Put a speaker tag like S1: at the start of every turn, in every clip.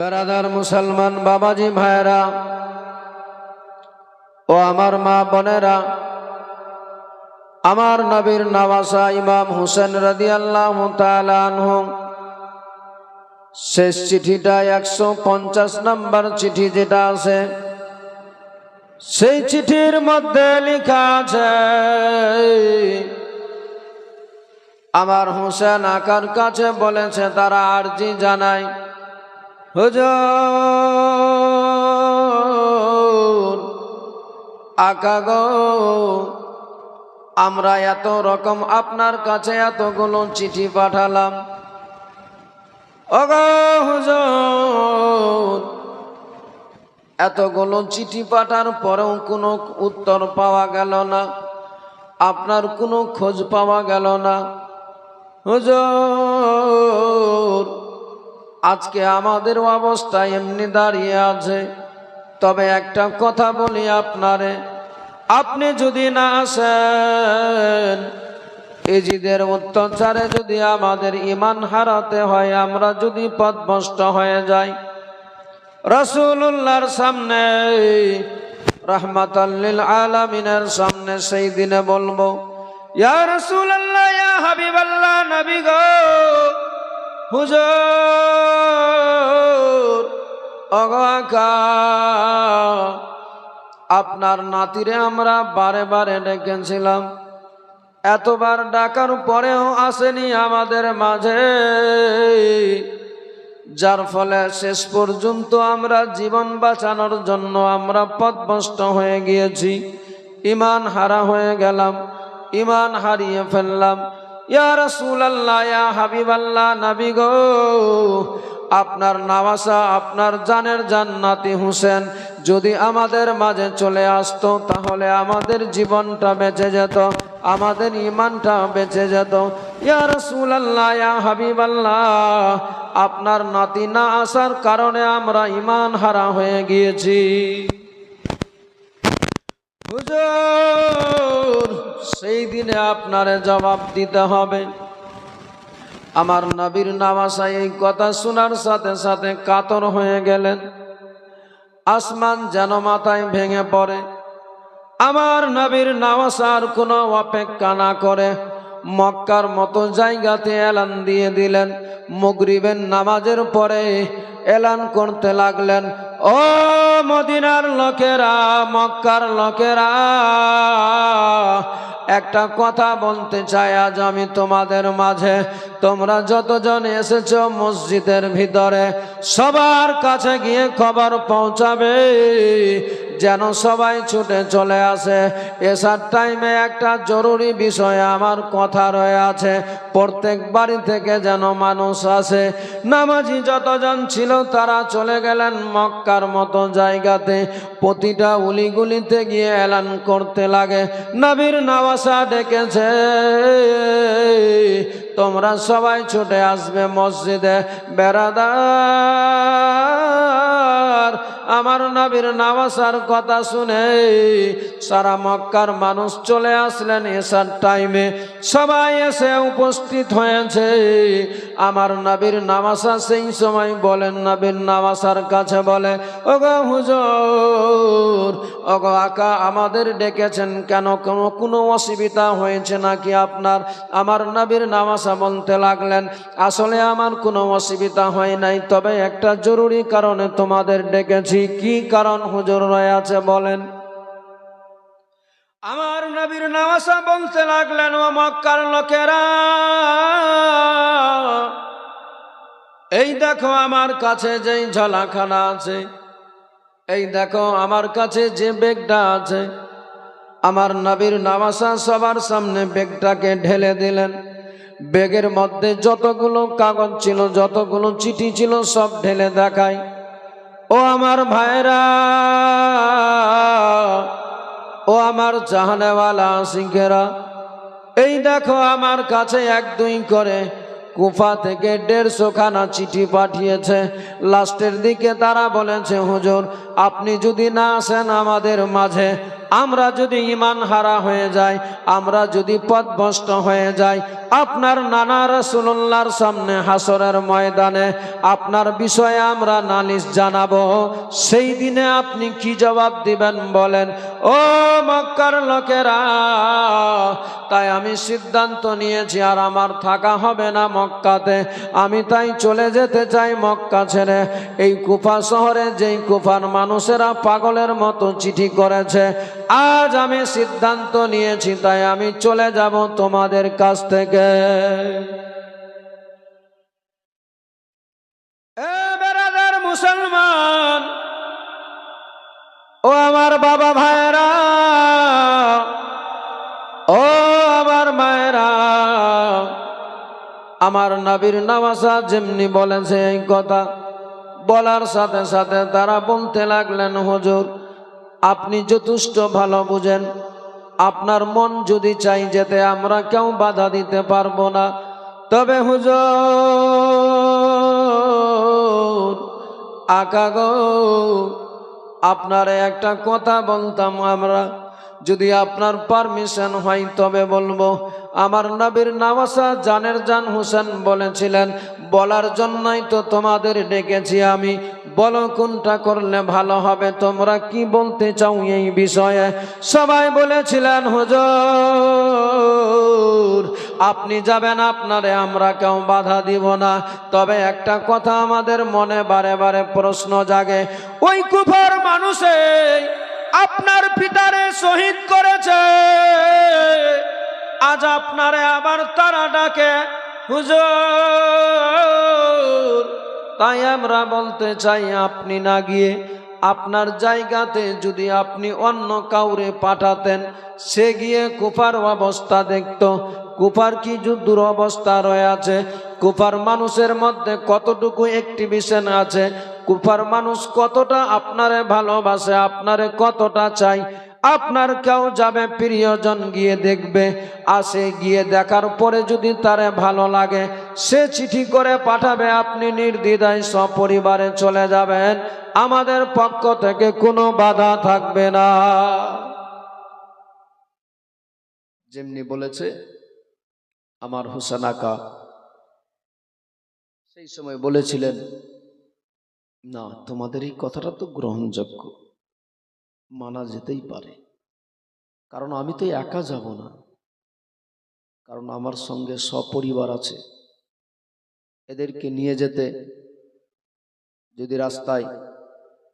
S1: বেরাদার মুসলমান বাবাজি ভাইরা ও আমার মা বোনেরা, আমার নবীর নওয়াসা ইমাম হুসেন রাদিয়াল্লাহু তাআলা আনহু শেষ চিঠিটা 150 নম্বর চিঠি যেটা আছে, সেই চিঠির মধ্যে লেখা আছে, আমার হুসেন আকার কাছে বলেছে তারা আরজি জানায়, হুজুর আকা গো, আমরা এত রকম আপনার কাছে এতগুলো চিঠি পাঠালাম, ওগো হুজুর এতগুলো চিঠি পাঠার পরেও কোনো উত্তর পাওয়া গেল না, আপনার কোনো খোঁজ পাওয়া গেল না। হুজুর আজকে আমাদের অবস্থা এমনি দাঁড়িয়ে আছে, তবে একটা কথা বলি আপনারে, আপনি যদি না আসেন, এজিদের অত্যাচারে যদি আমাদের ঈমান হারাতে হয়, আমরা যদি পথভ্রষ্ট হয়ে যাই, রাসূলুল্লাহর সামনে রাহমাতাল লিল আলামিনের সামনে সেই দিনে বলবো, ইয়া রাসূলুল্লাহ, ইয়া হাবিবাল্লাহ, নবী গো, হুজুর ওগো আকা, আপনার নাতিরে আমরা বারে বারে ডেকেছিলাম, এতবার ডাকার পরেও আসেনি আমাদের মাঝে, যার ফলে শেষ পর্যন্ত আমরা জীবন বাঁচানোর জন্য আমরা পথভ্রষ্ট হয়ে গিয়েছি, ঈমান হারা হয়ে গেলাম, ঈমান হারিয়ে ফেললাম। ইয়া রাসূলুল্লাহ, ইয়া হাবিবাল্লাহ, নবী গো, আপনার নওয়াসা, আপনার জানের জান্নাতি হুসেন যদি আমাদের মাঝে চলে আসতো, তাহলে আমাদের জীবনটা বেঁচে যেত, আমাদের ঈমানটা বেঁচে যেত। ইয়া রাসূলুল্লাহ, ইয়া হাবিবাল্লাহ, আপনার নাতি না আসার কারণে আমরা ঈমান হারা হয়ে গিয়েছি। হুজুর সেই দিনে আপনারে জবাব দিতে হবে। আমার নবীর নওয়াসা এই কথা শোনার সাথে সাথে কাতর হয়ে গেলেন, আসমান যেন মাথায় ভেঙে পড়ে। আমার নবীর নওয়াসার কোনো অপেক্ষা না করে মক্কার মতো জায়গাতে এলান দিয়ে দিলেন। মাগরিবের নামাজের পরে এলান করতে লাগলেন, ও মদিনার লোকেরা, মক্কার লোকেরা, একটা কথা বলতে চাই আজ আমি তোমাদের মাঝে। তোমরা যতজন এসেছো মসজিদের ভিতরে, সবার কাছে গিয়ে খবর পৌঁছাবে যেন সবাই ছুটে চলে আসে। এসার টাইমে একটা জরুরি বিষয়ে আমার কথা রয়ে আছে, প্রত্যেক বাড়ি থেকে যেন মানুষ আসে। নামাজি যতজন ছিল তারা চলে গেলেন মক্কার মতো জায়গাতে, প্রতিটা উলিগুলিতে গিয়ে এলান করতে লাগে, নবীর নওয়াসা ডেকেছে, তোমরা সবাই ছুটে আসবে মসজিদে। বেরাদার, আমার নবীর নওয়াসার কথা শুনে সারা মক্কার মানুষ চলে আসলেন এসার টাইমে, সবাই এসে উপস্থিত হয়েছে। আমার নবীর নওয়াসা সেই সময় বলেন, নবীর নওয়াসার কাছে বলে, ওগো হুজুর, ওগো আকা, আমাদের ডেকেছেন কেন? কোনো অসুবিধা হয়েছে নাকি আপনার? আমার নবীর নওয়াসা বলতে লাগলেন, আসলে আমার কোনো অসুবিধা হয় নাই, তবে একটা জরুরি কারণে তোমাদের ডেকেছি। কি কারণ হুজুর রয়ে আছে বলেন? আমার নবীর নওয়াসা বলতে লাগলেন, ও মক্কার লোকেরা, এই দেখো আমার কাছে যেই ঝোলাখানা আছে, এই দেখো আমার কাছে যে ব্যাগটা আছে। আমার নবীর নওয়াসা সবার সামনে ব্যাগটাকে ঢেলে দিলেন। ব্যাগের মধ্যে যতগুলো কাগজ ছিল, যতগুলো চিঠি ছিল, সব ঢেলে দেখায়, ও আমার ভাইরা, ও আমার জাহানেওয়ালা আশিকেরা, এই দেখো আমার কাছে 1-2 করে কুফা থেকে 150 খানা চিঠি পাঠিয়েছে। লাস্টের দিকে তারা বলেছে, হুজুর আপনি যদি না আসেন আমাদের মাঝে, আমরা যদি ঈমান হারা হয়ে যাই, আমরা যদি পথভ্রষ্ট হয়ে যাই, আপনার নানা রাসূলুল্লাহর সামনে হাসরের ময়দানে আপনার বিষয়ে আমরা নালিশ জানাবো, সেই দিনে আপনি কি জবাব দিবেন বলেন? ও মক্কার লোকেরা, তাই আমি সিদ্ধান্ত নিয়েছি আর আমার থাকা হবে না মক্কাতে। আমি তাই চলে যেতে চাই মক্কা ছেড়ে। এই কুফা শহরে যেই কুফার মানুষেরা পাগলের মতো চিঠি করেছে, আজ আমি সিদ্ধান্ত নিয়েছি, তাই আমি চলে যাব তোমাদের কাছ থেকে। এ বেরাদার মুসলমান, ও আমার বাবা ভাইরা, ও আমার মায়েরা, আমার নবীর নওয়াজা যেমনি বলেছে এই কথা, বলার সাথে সাথে তারা বলতে লাগলেন, হুজুর আপনি যথেষ্ট ভালো বুঝেন, আপনার মন যদি চাই যেতে আমরা কেউ বাধা দিতে পারবো না। তবে হুজুর আকা গো, আপনারে একটা কথা বলতাম আমরা, যদি আপনার পারমিশন হয় তবে বলবো। আমার নবীর নওয়াজা জানের জান হোসেন বলেছিলেন, বলার জন্যই তো তোমাদের ডেকেছি আমি, বলো কোনটা করলে ভালো হবে, তোমরা কি বলতে চাও এই বিষয়ে? সবাই বলেছিলেন, হুজুর আপনি যাবেন, আপনারে আমরা কেউ বাধা দিব না। তবে একটা কথা আমাদের মনে বারে বারে প্রশ্ন জাগে, ওই কুফার মানুষে আপনার পিতারে শহীদ করেছে, আজ আপনারে আবার তারা ডাকে হুজুর। তাই আমরা বলতে চাই, আপনি না গিয়ে আপনার জায়গাতে যদি আপনি অন্য কাউরে পাঠাতেন, সে গিয়ে কুফার অবস্থা দেখত, কুফার কি দুরবস্থা রয়েছে, কুফার মানুষের মধ্যে কতটুকু অ্যাক্টিভিশন আছে, কুফার মানুষ কতটা আপনারে ভালোবাসে, আপনারে কতটা চাই। আপনার কেউ যাবে প্রিয়জন গিয়ে দেখবে, আসে গিয়ে দেখার পরে যদি তারে ভালো লাগে, সে চিঠি করে পাঠাবে, আপনি নির্দ্বিধায় সপরিবারে চলে যাবেন, আমাদের পক্ষ থেকে কোনো বাধা থাকবে না। যেমনি বলেছে আমার হোসেন আকা, সেই সময় বলেছিলেন, না তোমাদের এই কথাটা তো গ্রহণযোগ্য, মানা যেতেই পারে, কারণ আমি তো একা যাব না, কারণ আমার সঙ্গে সপরিবার আছে। এদেরকে নিয়ে যেতে যদি রাস্তায়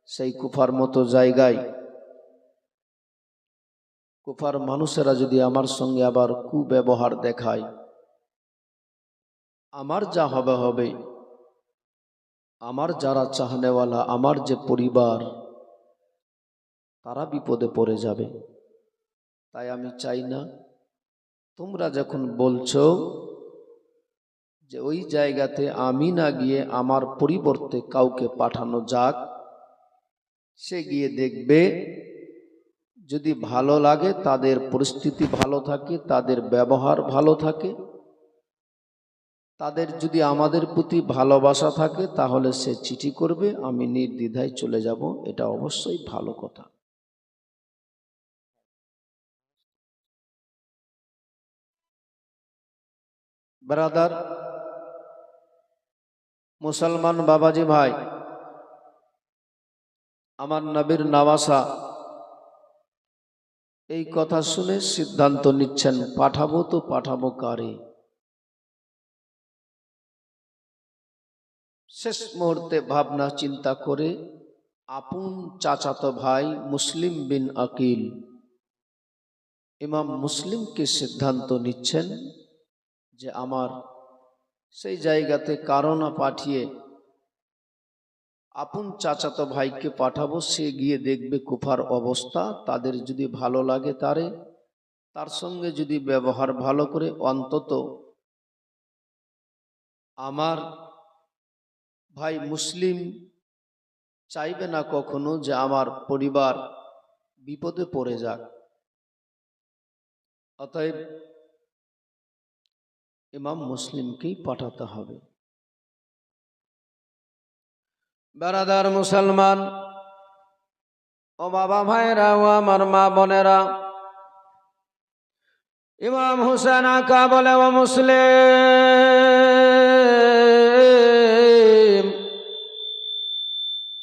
S1: সেই কুফার মতো জায়গায় কুফার মানুষেরা যদি আমার সঙ্গে আবার কুব্যবহার দেখায়, আমার যা হবে হবে, আমার যারা চাহনেওয়ালা, আমার যে পরিবার, তারা বিপদে পড়ে যাবে। তাই আমি চাই না, তোমরা যখন বলছো যে ওই জায়গাতে আমি না গিয়ে আমার পরিবর্তে কাউকে পাঠানো যাক, সে গিয়ে দেখবে, যদি ভালো লাগে, তাদের পরিস্থিতি ভালো থাকে, তাদের ব্যবহার ভালো থাকে, তাদের যদি আমাদের প্রতি ভালোবাসা থাকে, তাহলে সে চিঠি করবে, আমি নির্দ্বিধায় চলে যাব, এটা অবশ্যই ভালো কথা। ব্রাদার মুসলমান বাবাজি ভাই, আমার নবীর নওয়াজা এই কথা শুনে সিদ্ধান্ত নিচ্ছেন, পাঠাবো তো পাঠাবো কারে। শেষ মুহূর্তে ভাবনা চিন্তা করে আপন চাচাতো ভাই মুসলিম বিন আকিল, ইমাম মুসলিমকে সিদ্ধান্ত নিচ্ছেন যে আমার সেই জায়গাতে কারো না পাঠিয়ে আপন চাচাতো ভাইকে পাঠাবো, সে গিয়ে দেখবে কুফার অবস্থা, তাদের যদি ভালো লাগে তার সঙ্গে যদি ব্যবহার ভালো করে, অন্তত আমার ভাই মুসলিম চাইবে না কখনো যে আমার পরিবার বিপদে পড়ে যাক। অতএব ইমাম মুসলিমকেই পাঠাতে হবে। ব্রাদার মুসলমান, ও বাবা ভাইরা, ও আমার মা বোনেরা, ইমাম হুসেন আকা বলে, ও মুসলিম,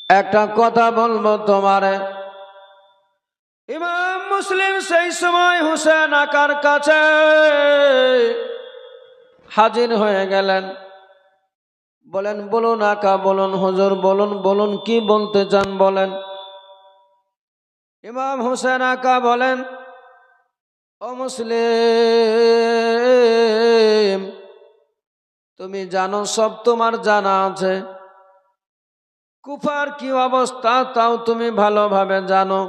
S1: একটা কথা বলবো তোমারে। ইমাম মুসলিম সেই সময় হুসেন আকার কাছে হাজির হয়ে গেলেন। বলেন, বলুন আকা, বলুন হুজুর, বলুন বলুন কি বলতে চান বলেন। ইমাম হুসেন আকা বলেন, ও মুসলিম, তুমি জানো, সব তোমার জানা আছে। কুফার কি অবস্থা তাও তুমি ভালোভাবে জানো।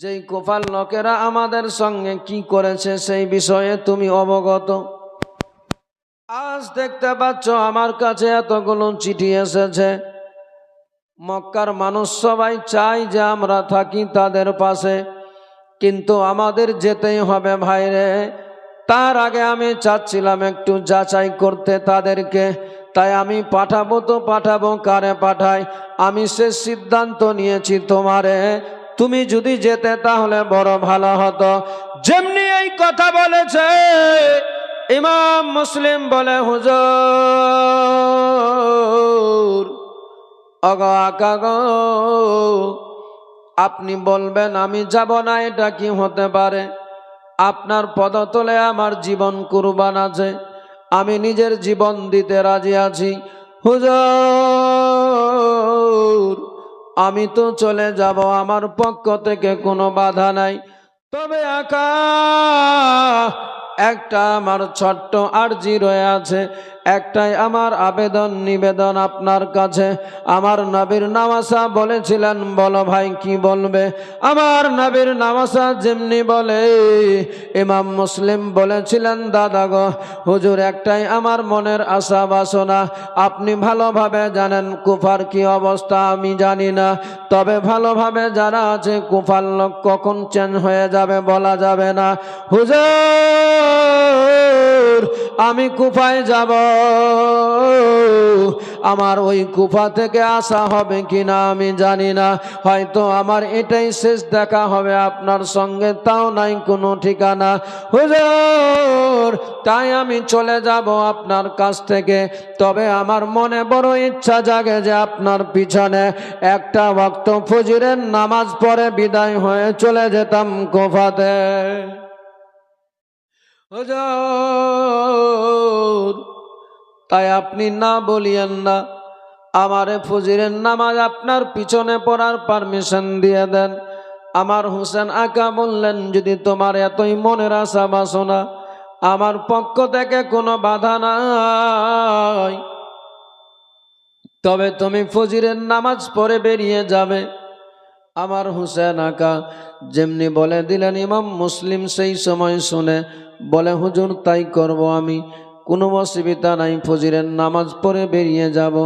S1: যেই কুফার লোকেরা আমাদের সঙ্গে কি করেছে সেই বিষয়ে তুমি অবগত। আজ দেখতে পাচ্ছ আমার কাছে এতগুলো চিঠি এসেছে। মক্কার মানুষ সবাই চায় যে আমরা থাকি তাদের পাশে, কিন্তু আমাদের যেতেই হবে ভাইরে। তার আগে আমি চাচ্ছিলাম একটু যাচাই করতে তাদেরকে। তাই আমি পাঠাবো তো পাঠাবো, কারে পাঠাই আমি সে সিদ্ধান্ত নিয়েছি তোমারে। তুমি যদি যেতে তাহলে বড় ভালো হতো। যেমনি এই কথা বলেছে, ইমাম মুসলিম বলে, হুজুর, অগো আকা গো, আপনি বলবেন আমি যাব না, এটা কি হতে পারে? আপনার পদতলে আমার জীবন কুরবান আছে, আমি নিজের জীবন দিতে রাজি আছি। হুজুর, আমি তো চলে যাব, আমার পক্ষ থেকে কোনো বাধা নাই। তবে আকা, একটা আমার ছোট্ট আরজি রয়ে আছে, একটাই আমার আবেদন নিবেদন আপনার কাছে। আমার নবীর নামাসা বলেছিলেন, বলো ভাই কি বলবে? আমার নবীর নামাসা যেমনি বলে, ইমাম মুসলিম বলেছিলেন, দাদা গো, হুজুর, একটাই আমার মনের আশা বাসনা। আপনি ভালোভাবে জানেন কুফার কি অবস্থা আমি জানি না, তবে ভালোভাবে যারা আছে কুফার লোক কখন চেঞ্জ হয়ে যাবে বলা যাবে না। হুজুর, আমি কুফায় যাব, আমার ওই কুফা থেকে আসা হবে কিনা আমি জানি না। হয়তো আমার এটাই শেষ দেখা হবে আপনার সঙ্গে, তাও নাই কোনো ঠিকানা। হুজুর, তাই আমি চলে যাব আপনার কাছ থেকে। তবে আমার মনে বড় ইচ্ছা জাগে যে আপনার পিছনে একটা ওয়াক্ত ফজরের নামাজ পড়ে বিদায় হয়ে চলে যেতাম কুফাতে। হুজুর, তাই আপনি না বলিয়েন না, আমারে ফজরের নামাজ আপনার পিছনে পড়ার পারমিশন দিয়ে দেন। আমার হুসেন আকা বললেন, যদি তোমার এতই মনের আশা বাসনা, আমার পক্ষ থেকে কোনো বাধা নাই, তবে তুমি ফজরের নামাজ পড়ে বেরিয়ে যাবে। আমার হুসেন আকা যেমনি বলে দিলেন, ইমাম মুসলিম সেই সময় শুনে বলে, হুজুর তাই করব আমি, কোনো অসুবিধা নাই, ফজরের নামাজ পড়ে বেরিয়ে যাব।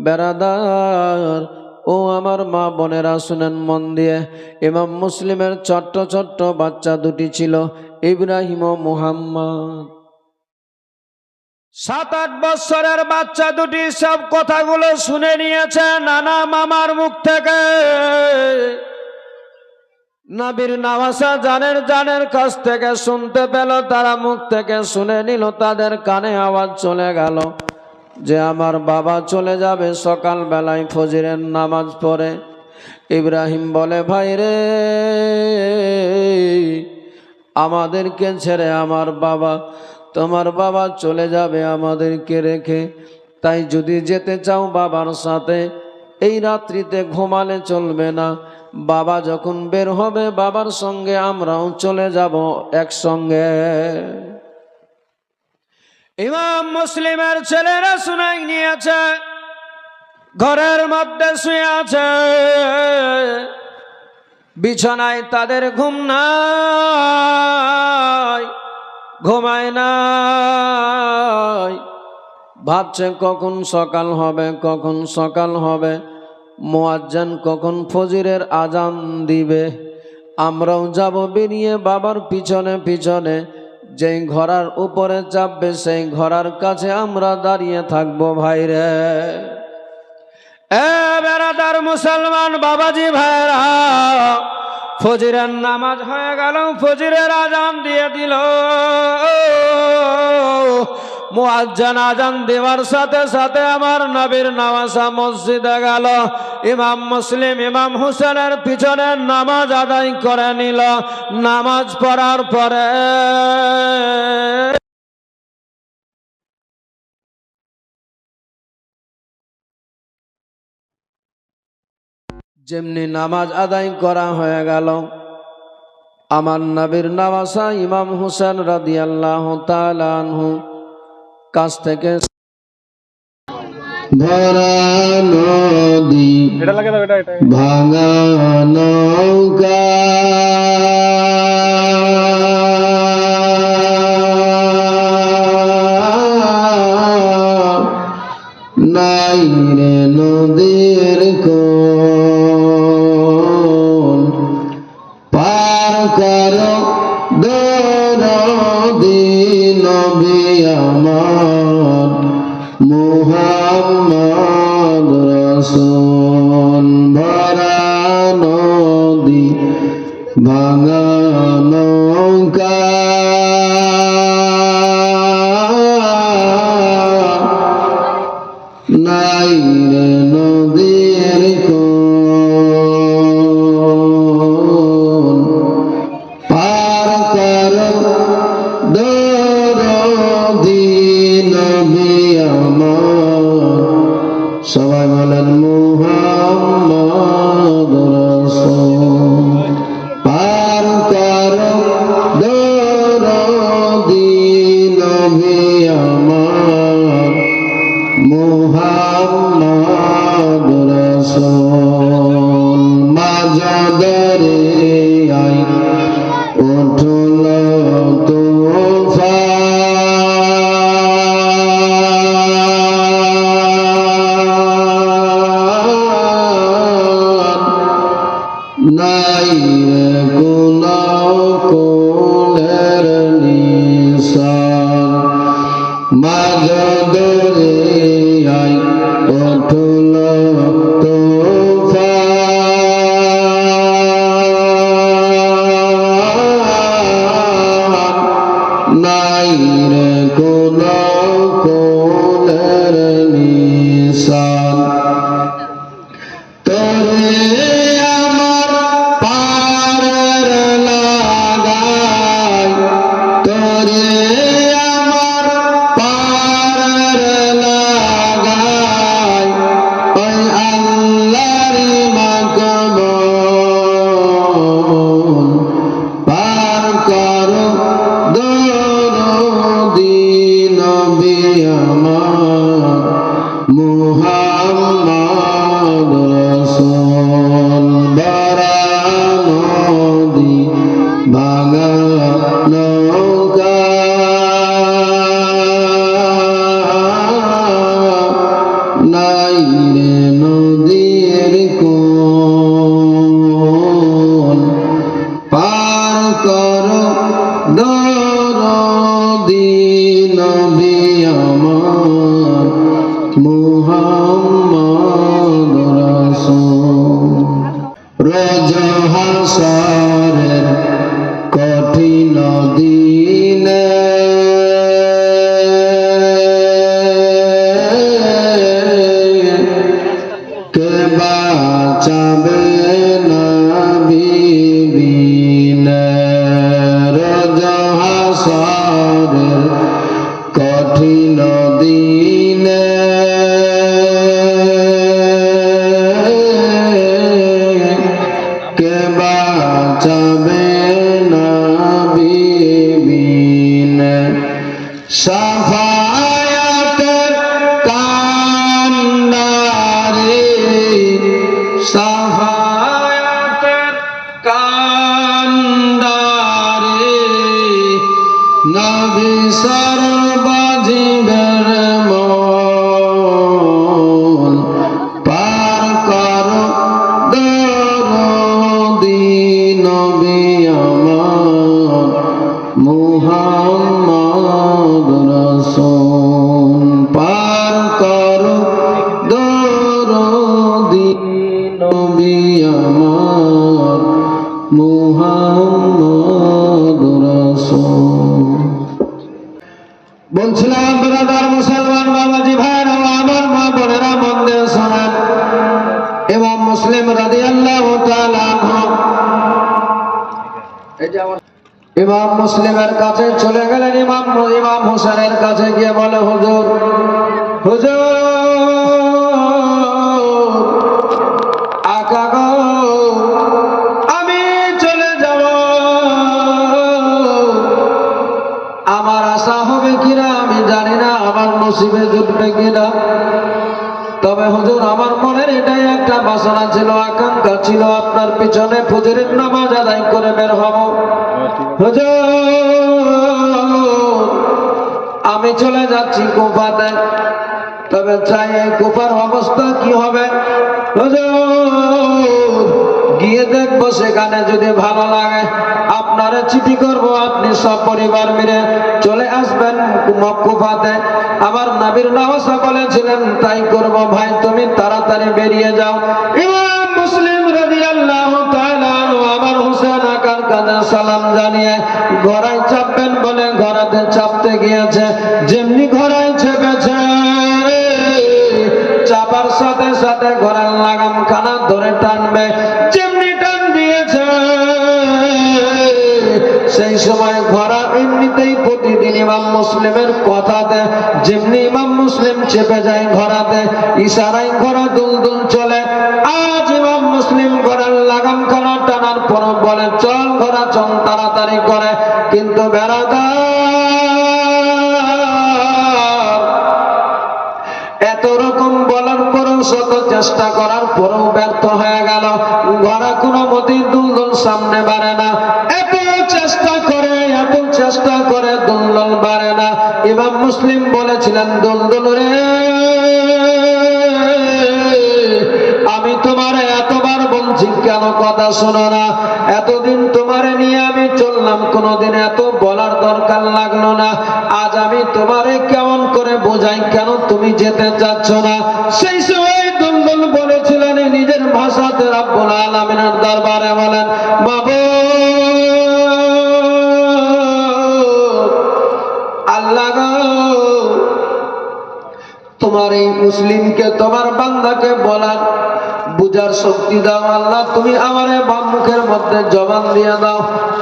S1: বেরাদার ও আমার মা বোনেরা শুনেন মন দিয়ে, ইমাম মুসলিমের ছোট্ট ছোট্ট বাচ্চা দুটি ছিল, ইব্রাহিম ও মুহাম্মদ। 7-8 বছরের বাচ্চা দুটি সব কথাগুলো শুনে নিয়েছে নানা মামার মুখ থেকে। নবীর নামাসা জানের কাছ থেকে শুনতে পেল, তারা মুখ থেকে শুনে নিল, তাদের কানে আওয়াজ চলে গেল যে আমার বাবা চলে যাবে সকাল বেলায় ফজরের নামাজ পড়ে। ইব্রাহিম বলে, ভাই রে, আমাদেরকে ছেড়ে আমার বাবা, তোমার বাবা চলে যাবে আমাদেরকে রেখে। তাই যদি যেতে চাও বাবার সাথে, এই রাত্রিতে ঘুমালে চলবে না। বাবা যখন বের হবে বাবার সঙ্গে আমরাও চলে যাব একসঙ্গে। ইমাম মুসলিমের ছেলেরা শুনাই নিয়েছে, ঘরের মধ্যে শুয়ে আছে, বিছানায় তাদের ঘুম নাই, ঘুমায় নাই, ভাবছে কখন সকাল হবে, কখন সকাল হবে, মুয়াজ্জিন কখন ফজরের আজান দিবে, আমরাও যাব বেরিয়ে বাবার পিছনে পিছনে। যেই ঘোড়ার উপরে চাপবে সেই ঘোড়ার কাছে আমরা দাঁড়িয়ে থাকবো। ভাইরে, এ বেরাদার মুসলমান বাবাজি ভাইরা, ফজরের নামাজ হয়ে গেল, ফজরের আজান দিয়ে দিল। মুয়াজ্জিন আজান দেওয়ার সাথে সাথে আমার নবীর নামাজা মসজিদে গেল। ইমাম মুসলিম ইমাম হোসেনের পিছনে নামাজ আদায় করে নিল। নামাজ পড়ার পরে যেমনি নামাজ আদায় করা হয়ে গেল, আমার নবীর নামাজা ইমাম হোসেন রাদিয়াল্লাহু তাআলা আনহু কাছ থেকে
S2: ভরা নদী ভাঙা নৌকা নাই রে নদীর কোন পার করো দরদি নবী আমার মুহাম্মদ রাসূল। ভরা নদী ভাঙা নৌকা নাই রে নদীর কোন পার করো দরদি নবী আমার। সবাই বলেন মুহাম্মদ রাসূল। পার করো দরদি নবী আমার মুহাম্মদ রাসূল। মাঝদরে আই উঠল তুফান নাই রে কোনো কোলের নিশান। মাঝদরে আই উঠল তুফান নাই রে কোনো কোলের নিশান। তোরে আমার পারের লাগাই, তোরে আমার পারের লাগাই, ওই আল্লাহর মাকবুল। পার করো দরদি নবী আমার মুহাম্মদ রাসূল। ভরা নদী ভাঙা নৌকা নাই রে নদীর কোন পার করো দরদি নবী আমার মুহাম্মদ রাসূল। রোজ হাসরের কঠিন দিনে কে বাঁচাবে নবী বিনে। রোজ হাসরের কঠিন দিনে কে বাঁচাবে নবী বিনে। সাফায়াতের কান্ডারে, সাফায়াতের কান্ডারে নবী সর্বজীবের মন। পার করো দরদি নবী আমার মুহাম্মদ রাসূল। পার করো দরদি নবী আমার মুহাম্মাদুর রাসূল। বলছিলাম ব্রাদার মুসলমান বাবাজি ভাইরা ও আমার মা বোনেরা, মন দিয়ে শোনেন। ইমাম মুসলিম রাদিয়াল্লাহু তাআলা আনহু ইমাম মুসলিমের কাছে চলে গেলেন। ইমাম হোসেনের কাছে গিয়ে বলে, হুজুর আকা গো, আমি চলে যাব, আমার আশা হবে কিনা আমি জানি না, আমার নসিবে জুটবে কিনা, তবে হুজুর আমার মনের এটাই একটা বাসনা ছিল, আকাঙ্ক্ষা ছিল, আপনার পিছনে ফজরের নামাজ আদায় করে বের হব। হুজুর আমি চলে যাচ্ছি কুফাতে, তবে চাই এই কুফার অবস্থা কি হবে। হুজুর গিয়ে দেখবো, সেখানে যদি ভালো লাগে আপনারে চিঠি করব, আপনি সব পরিবার মিলে চলে আসবেন কুফাতে। আমার নবীর নওয়াসা বলেছিলেন তাই করব। ভাই তুমি তাড়াতাড়ি বেরিয়ে যাও। ইমাম মুসলিম রাদিয়াল্লাহু তাআলা আমার হোসেন আকার কাছে সালাম জানিয়ে ঘোড়ায় চাপবেন বলে ঘোড়াতে চাপতে গিয়েছে। যেমনি ঘোড়ায় চেপেছে, চাপার সাথে সাথে ঘোড়ার লাগাম খানা ধরে টানবে, যেমনি টান দিয়েছে সেই সময় ঘোড়া এমনিতেই প্রতিদিন ইমাম মুসলিমের কথাতে যেমনি ইমাম মুসলিম চেপে যায় ঘোড়াতে, ইশারায় ঘোড়া দুলদুল চলে। আজ ইমাম মুসলিম ঘোড়ার লাগাম খানা টানার পর বলে, চল ঘোড়া চল তাড়াতাড়ি করে, কিন্তু এত রকম বলার পরেও, শত চেষ্টা করার পরেও ব্যর্থ হয়ে গেল। ঘোড়া কোনো মতেই দুলদুল সামনে বাড়ে না, এত চেষ্টা করে দুলদুল বাড়ে না। ইমাম মুসলিম বলেছিলেন, দুলদুল রে, আমি তোমারে এতবার বলছি কেন কথা শোনো না? এতদিন তোমারে নিয়ে আমি চললাম, কোনোদিন এত বলার দরকার লাগলো না। আজ আমি তোমারে কেমন করে বোঝাই, কেন তুমি যেতে চাচ্ছ না? সেই সময় দুলদুল বলেছিলেন নিজের ভাষাতে, রব্বুল আলামিনের দরবারে বলেন, বাবা আল্লাহ গো, তোমার এই মুসলিমকে, তোমার বান্দাকে বলার বুঝার শক্তি দাও আল্লাহ। তুমি আমার বাম মুখের মধ্যে জবান দিয়ে দাও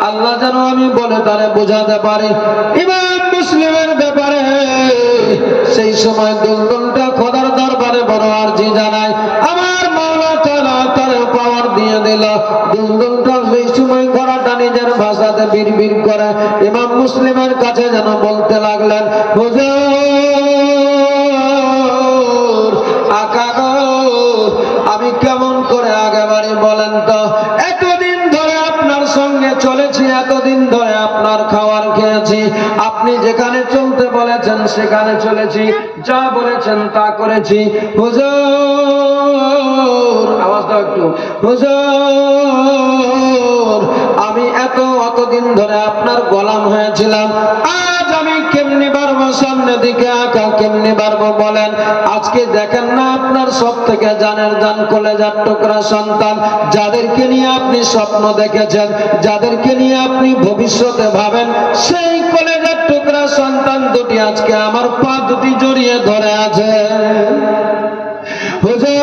S2: আল্লাহ, যেন আমি বলে তারে বোঝাতে পারি ইমাম মুসলিমের ব্যাপারে। সেই সময় দুলদুলটা খোদার দরবারে বড় আরজি জানায়, আমার মাওলা তাআলা তারে পাওয়ার দিয়ে দিল। দুলদুলটা সেই সময় ঘোড়াটা নিজের ভাষাতে বিড়বিড় করে ইমাম মুসলিমের কাছে যেন বলতে লাগলেন, হুজুর আকা গো, আমি কেমন করে আগে বাড়ি বলেন তো? এতদিন ধরে আপনার সঙ্গে চলেছি, এতদিন ধরে আপনার খাবার খেয়েছি, আপনি যেখানে চলতে বলেছেন সেখানে চলেছি, যা বলেছেন তা করেছি। হুজুর আওয়াজ দাও একটু, হুজুর আমি অতদিন ধরে আপনার গোলাম হয়েছিলাম, আজ আমি কেমনি পারবো সামনের দিকে আঁকা, কেমনি পারবো বলেন? আজকে দেখেন না আপনার সব থেকে জানের জান কলেজার টুকরা সন্তান, যাদেরকে নিয়ে আপনি স্বপ্ন দেখেছেন, যাদেরকে নিয়ে আপনি ভবিষ্যতে ভাবেন, সেই কলেজার টুকরা সন্তান দুটি আজকে আমার পা দুটি জড়িয়ে ধরে আছে। হুজুর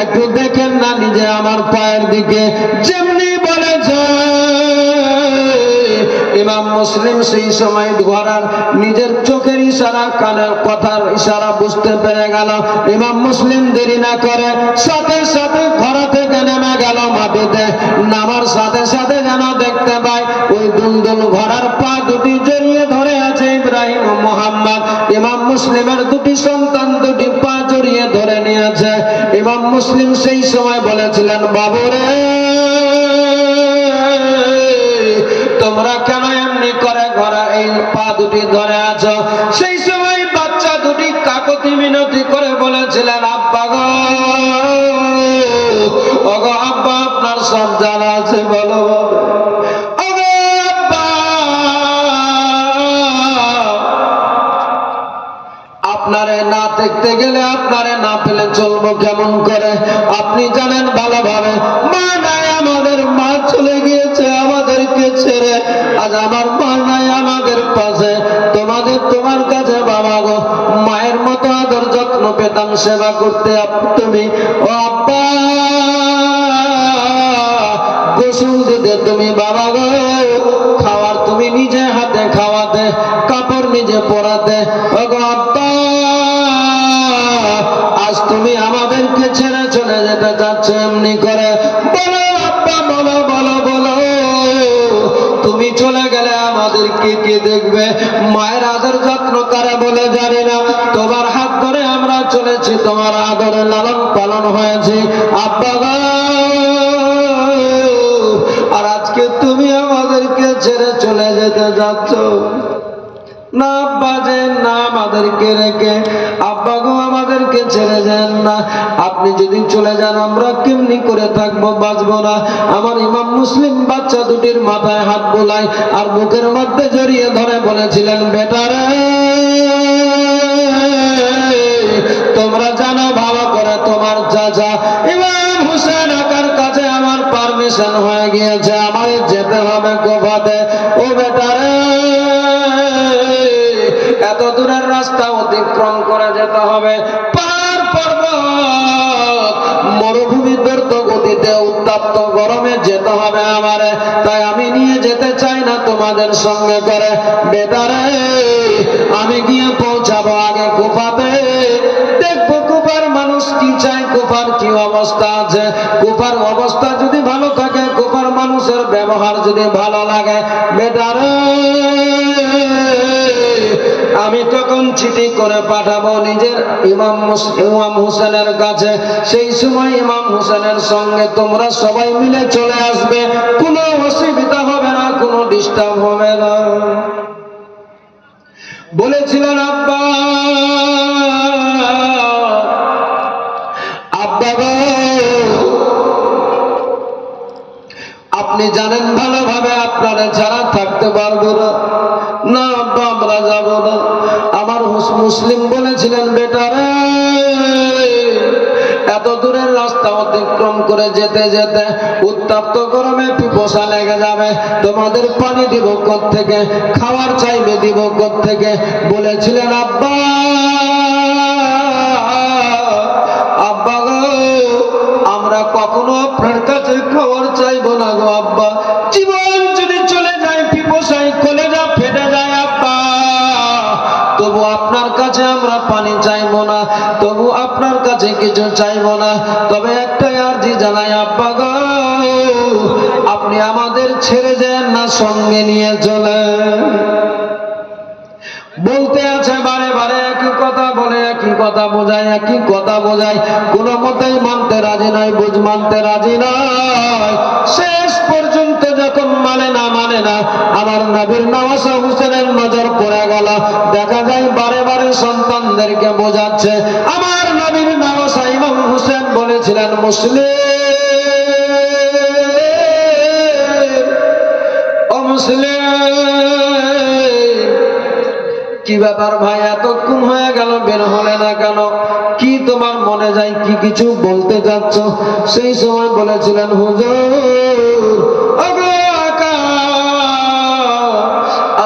S2: একটু দেখেন না নিজে আমার পায়ের দিকে, যেমনি বলেছে। ইমাম মুসলিম সেই সময় ঘোড়ার নিজের চোখের ইশারা, কানের কথার ইশারা বুঝতে পেরে গেল। ইমাম মুসলিম দেরি না করে সাথে সাথে ঘোড়া থেকে নেমে গেল মাটিতে। নামার সাথে সাথে যেন দেখতে পায় ওই দুলদুল ঘোড়ার পা দুটি জড়িয়ে ধরে আছে ইব্রাহিম ও মুহাম্মদ। ইমাম মুসলিমের দুটি সন্তান দুটি পা জড়িয়ে ধরে নিয়েছে। ইমাম মুসলিম সেই সময় বলেছিলেন, বাবুরে তোমরা কেন এমনি করে ঘোড়া এই পা দুটি ধরে আছো? সেই সময় বাচ্চা দুটি কাকতি মিনতি করে বলেছিলেন, আব্বা গো, ওগো আব্বা আপনার সব জানা আছে, বলো ওগো আব্বা, আপনারে না দেখতে গেলে আপনারে না পেলে চলবো কেমন করে? আপনি জানেন ভালোভাবে। মা সেবা করতে তুমি, ও আব্বা গোসল দিতে তুমি, বাবা গো খাওয়ার তুমি নিজে হাতে খাওয়াতে, কাপড় নিজে পরাতে, ও গো আব্বা আজ তুমি আমাদেরকে ছেড়ে চলে যেতে চাচ্ছ এমনি করে। বলো আব্বা, বলো বলো বলো, তুমি চলে গেলে আমাদেরকে কে দেখবে? মায়ের আদর যত্ন করে বলে জানি না, তোমার হাত ধরে আমরা চলেছি, তোমার আদরে লালন পালন হয়েছে আব্বা গো। আর আজকে তুমি আমাদেরকে ছেড়ে চলে যেতে যাচ্ছ না আব্বা, যে না আমাদেরকে রেখে, আব্বা গো আমাদেরকে ছেড়ে যান না। আপনি যদি চলে যান আমরা কেমনি করে থাকবো, বাঁচবো না। আমার ইমাম মুসলিম বাচ্চা দুটির মাথায় হাত বোলায় আর বুকের মধ্যে জড়িয়ে ধরে বলেছিলেন, বেটারে তোমরা জানো ভালো করে তোমার চাচা ইমাম হোসেন আকার কাছে আমার পারমিশন হয়ে গিয়েছে, আমার যেতে হবে কোফাতে। ও বেটারে এত দূরের রাস্তা অতিক্রম করে যেতে হবে, পাহাড় পর্বত মরুভূমি দ্রুত গতিতে উত্তপ্ত গরমে যেতে হবে আমারে, তাই আমি নিয়ে যেতে চাই না তোমাদের সঙ্গে করে। বেটারে আমি গিয়ে পৌঁছাবো আগে কুফাতে, দেখবো কুফার মানুষ কি চায়, কুফার কি অবস্থা আছে। কুফার অবস্থা যদি ভালো থাকে, কুফার মানুষের ব্যবহার যদি ভালো লাগে, বেটারে আমি তখন চিঠি করে পাঠাবো নিজের ইমাম হোসেনের কাছে। সেই সময় ইমাম হোসেনের সঙ্গে তোমরা সবাই মিলে চলে আসবে, কোনো অসুবিধা হবে না, কোনো ডিস্টার্ব হবে না। বলেছিলেন আব্বা, আব্বা গো আপনি জানেন ভালোভাবে আপনারা ছাড়া থাকতে পারবো না। না আব্বা আমরা যাব না। আমার মুসলিম বলেছিলেন, বেটারে এত দূরের রাস্তা অতিক্রম করে যেতে যেতে উত্তপ্ত গরমে পিপাসা লেগে যাবে, তোমাদের পানি দিব কোত্থেকে, খাওয়ার চাইবে দিব কোত্থেকে। বলেছিলেন আব্বা, আব্বা গো আমরা কখনো আপনার কাছে খাওয়ার চাইবো না গো আব্বা, জীবন যদি চলে যায় পিপাসায় কলেজা ফেটে যায় আব্বা, তবু আপনার কাছে আমরা পানি চাইবো না, তবু আপনার কাছে কিছু চাইবো না। তবে একটাই আরজি জানাই আব্বা গো, আপনি আমাদের ছেড়ে যান না, সঙ্গে নিয়ে চলে। বলতে আছে বারে বারে একই কথা বলে, একই কথা বোঝায়, একই কথা বোঝায়, কোনো মতেই মানতে রাজি নয়, বুঝ মানতে রাজি নয়। শেষ পর্যন্ত যখন মানে না আমার নবীর নওয়াজ হোসেনের নজর পড়ে গেল, দেখা যায় বারে বারে সন্তানদেরকে বোঝাচ্ছে। আমার নবীর নওয়াজ ইমাম হোসেন বলেছিলেন, মুসলিম ও মুসলিম, কি ব্যাপার ভাই এতক্ষণ হয়ে গেল বের হলে না কেন, কি তোমার মনে যায়, কি কিছু বলতে যাচ্ছ? সেই সময় বলেছিলেন, হুজুর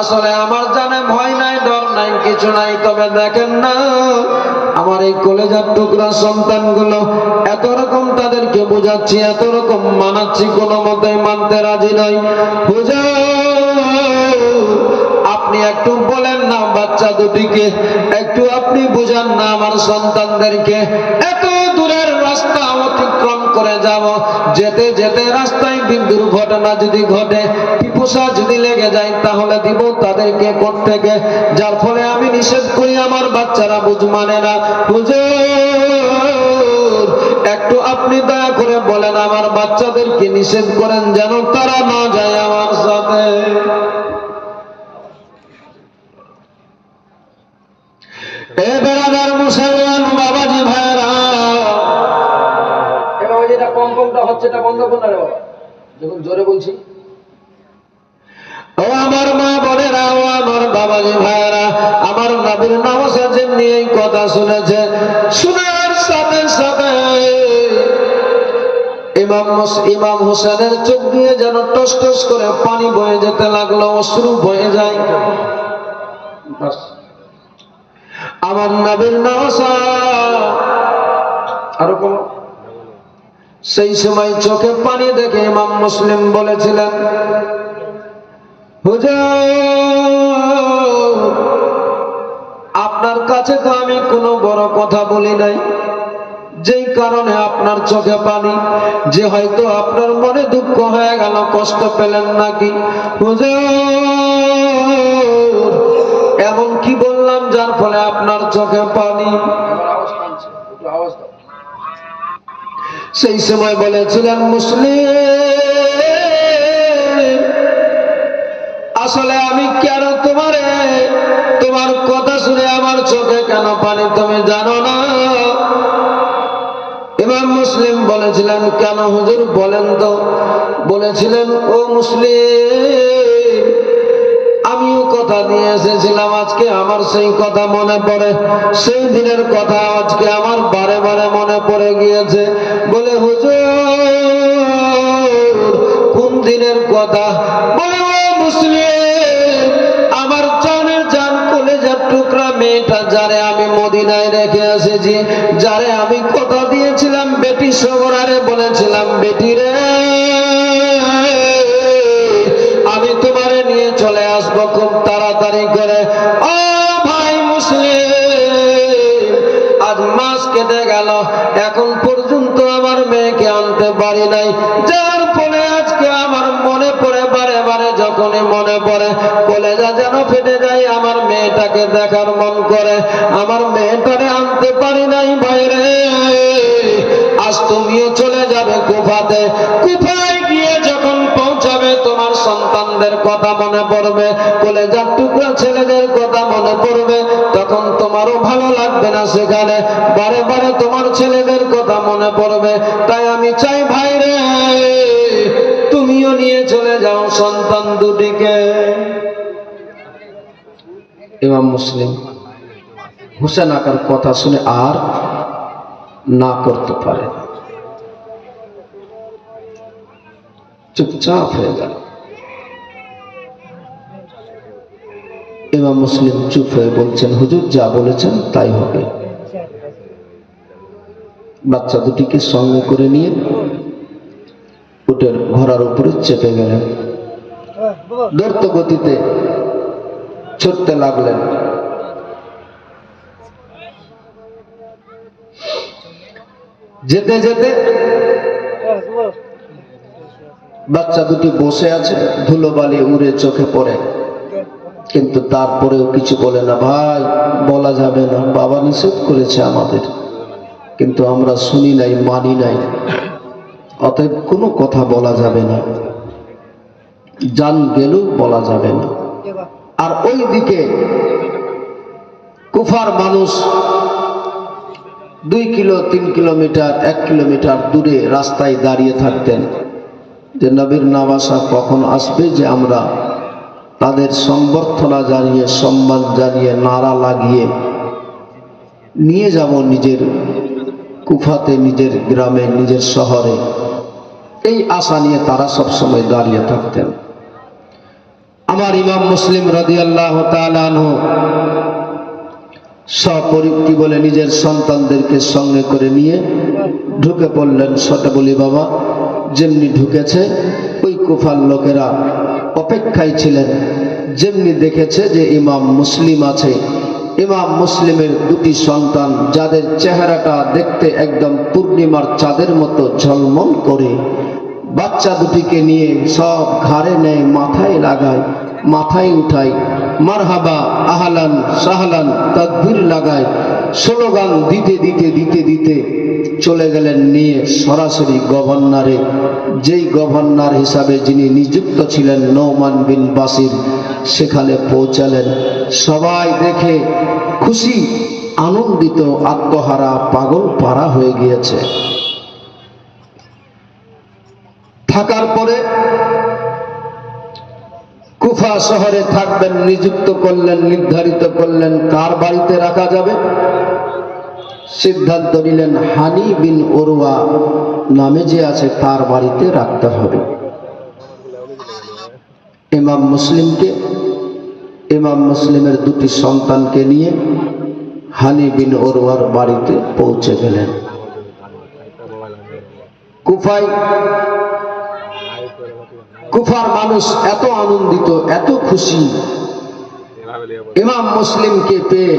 S2: আসলে আমার জানে ভয় নাই, ডর নাই, কিছু নাই, তবে দেখেন না আমার এই কলেজার টুকরা সন্তানগুলো এত রকম তাদেরকে বোঝাচ্ছি, এত রকম মানাচ্ছি, কোনো মতেই মানতে রাজি নয়। হুজুর আপনি একটু বলেন না বাচ্চা দুটিকে, একটু আপনি বুঝান না আমার সন্তানদেরকে, এত দূরের রাস্তা অতিক্রম করে যাব, যেতে যেতে রাস্তায় দুর্ঘটনা যদি ঘটে, পিপাসা যদি লেগে যায়, তাহলে দিব তাদেরকে কোত্থেকে? যার ফলে আমি নিষেধ করি, আমার বাচ্চারা বুঝ মানে না। হুজুর একটু আপনি দয়া করে বলেন আমার বাচ্চাদেরকে নিষেধ করেন যেন তারা না যায় আমার সাথে। এ বেরাদার মুসলমান বাবাজি ভাইরা, এবার যেটা কম কমটা হচ্ছে এটা বন্ধ করুন রে বাবা, যখন জোরে বলছি। ও আমার মা বোনেরা, ও আমার বাবাজি ভাইরা, আমার নবীর নওয়াজ যেমনি এই কথা শুনেছে, শোনার সাথে সাথে ইমাম হোসেনের চোখ দিয়ে যেন টস টস করে পানি বয়ে যেতে লাগলো, অশ্রু বয়ে যায়। আমার নবীর নওয়াজ আর সেই সময় চোখে পানি দেখে ইমাম মুসলিম বলেছিলেন, হুজুর আপনার কাছে তো আমি কোনো বড় কথা বলি নাই, যেই কারণে আপনার চোখে পানি, যে হয়তো আপনার মনে দুঃখ হয়ে গেল, কষ্ট পেলেন নাকি হুজুর? এমন কি বললাম যার ফলে আপনার চোখে পানি? সেই সময় বলেছিলেন, মুসলিম আসলে আমি কেন তোমার কথা শুনে আমার চোখে কেন পানি তুমি জানো না? ইমাম মুসলিম বলেছিলেন, কেন হুজুর বলেন তো? বলেছিলেন, ও মুসলিম আমিও কথা দিয়ে এসেছিলাম, আজকে আমার সেই কথা মনে পড়ে, সেই দিনের কথা আজকে আমার বারে বারে মনে পড়ে গিয়েছে। বলে হুজুর কোন দিনের কথা? বলে ও মুসলিম আমার জানের জান কলেজার টুকরা মেয়েটা, যারে আমি মদিনায় রেখে এসেছি, যারে আমি কথা দিয়েছিলাম বেটি সগরারে, বলেছিলাম বেটি রে আমি তোমারে নিয়ে চলে আসবো খুব তাড়াতাড়ি করে। ও ভাই মুসলিম আজ মাস কেটে গেল, এখন পর্যন্ত আমার মেয়েকে আনতে পারি নাই, যার ফলে আজকে আমার মনে পড়ে, বারে বারে যখনই মনে পড়ে কলেজা যেন ফেটে যায়, আমার মেয়েটাকে দেখার মন করে, আমার মেয়েটারে আনতে পারি নাই। বাইরে আজ তুমিও চলে যাবে কুফাতে, কুফায় গিয়ে যখন পৌঁছাবে তোমার সন্তানদের কথা মনে পড়বে, কলেজার টুকরা ছেলেদের কথা মনে পড়বে, তখন তোমারও ভালো লাগবে না, সেখানে বারে বারে তোমার ছেলেদের কথা মনে পড়বে। তাই আমি চাই ভাই রে তুমিও নিয়ে চলে যাও সন্তান দুটিকে। ইমাম মুসলিম হুসেন আকার কথা শুনে আর না করতে পারে, চুপচাপ হয়ে গেল। ইমাম মুসলিম চুপ হয়ে বলছেন, হুজুর যা বলেছেন তাই হবে। বাচ্চা দুটিকে সঙ্গে করে নিয়ে উটের ঘোড়ার উপরে চেপে গেলেন, দ্রুত গতিতে ছুটতে লাগলেন। যেতে যেতে বাচ্চা দুটি বসে আছে, ধুলোবালি উড়ে চোখে পড়ে, কিন্তু তারপরেও কিছু বলে না। ভাই বলা যাবে না, বাবা নিষেধ করেছে আমাদের, কিন্তু আমরা শুনি নাই, মানি নাই, অতএব কোনো কথা বলা যাবে না, জান গেলেও বলা যাবে না। আর ওই দিকে কুফার মানুষ 2 কিলো 3 কিলোমিটার 1 কিলোমিটার দূরে রাস্তায় দাঁড়িয়ে থাকতেন, যে নবীর নামাসা কখন আসবে, যে আমরা তাদের সম্বর্ধনা জানিয়ে, সম্মান জানিয়ে, নারা লাগিয়ে নিয়ে যাব নিজের কুফাতে, নিজের গ্রামে, নিজের শহরে। এই আশা নিয়ে তারা সব সময় দাঁড়িয়ে থাকতেন। আমার ইমাম মুসলিম রাদিয়াল্লাহু তাআলা আনহু সপরিক্তি বলে নিজের সন্তানদেরকে সঙ্গে করে নিয়ে ঢুকে পড়লেন। সটা বলি বাবা, যেমনি ঢুকেছে ওই কুফার লোকেরা অপেক্ষায় ছিলেন, যেমনি দেখেছে যে ইমাম মুসলিম আছে, ইমাম মুসলিমের দুটি সন্তান, যাদের চেহারাটা দেখতে একদম পূর্ণিমার চাঁদের মতো ঝলমল করে, বাচ্চা দুটিকে নিয়ে সব ঘাড়ে নেয়, মাথায় লাগায়, মাথায় উঠায়, মারহাবা আহলান সাহলান তাকবীর লাগায়, স্লোগান দিতে দিতে দিতে দিতে চলে গেলেন নিয়ে সরাসরি গভর্নরে, যেই গভর্নর হিসাবে যিনি নিযুক্ত ছিলেন নোমান বিন বাসির, সেখানে পৌঁছালেন। সবাই দেখে খুশি, আনন্দিত, আত্মহারা, পাগল পারা হয়ে গিয়েছে। থাকার পরে কুফা শহরে থাকবেন, নিযুক্ত করলেন, নির্ধারিত করলেন কার বাড়িতে রাখা যাবে। সিদ্ধান্ত নিলেন হানি বিন উরওয়া নামে যে আছে তার বাড়িতে রাখতে হবে। ইমাম মুসলিমকে, ইমাম মুসলিমের দুটি সন্তানকে নিয়ে হানি বিন উরওয়ার বাড়িতে পৌঁছে গেলেন। কুফায় কুফার মানুষ এত আনন্দিত, এত খুশি ইমাম মুসলিমকে পেয়ে,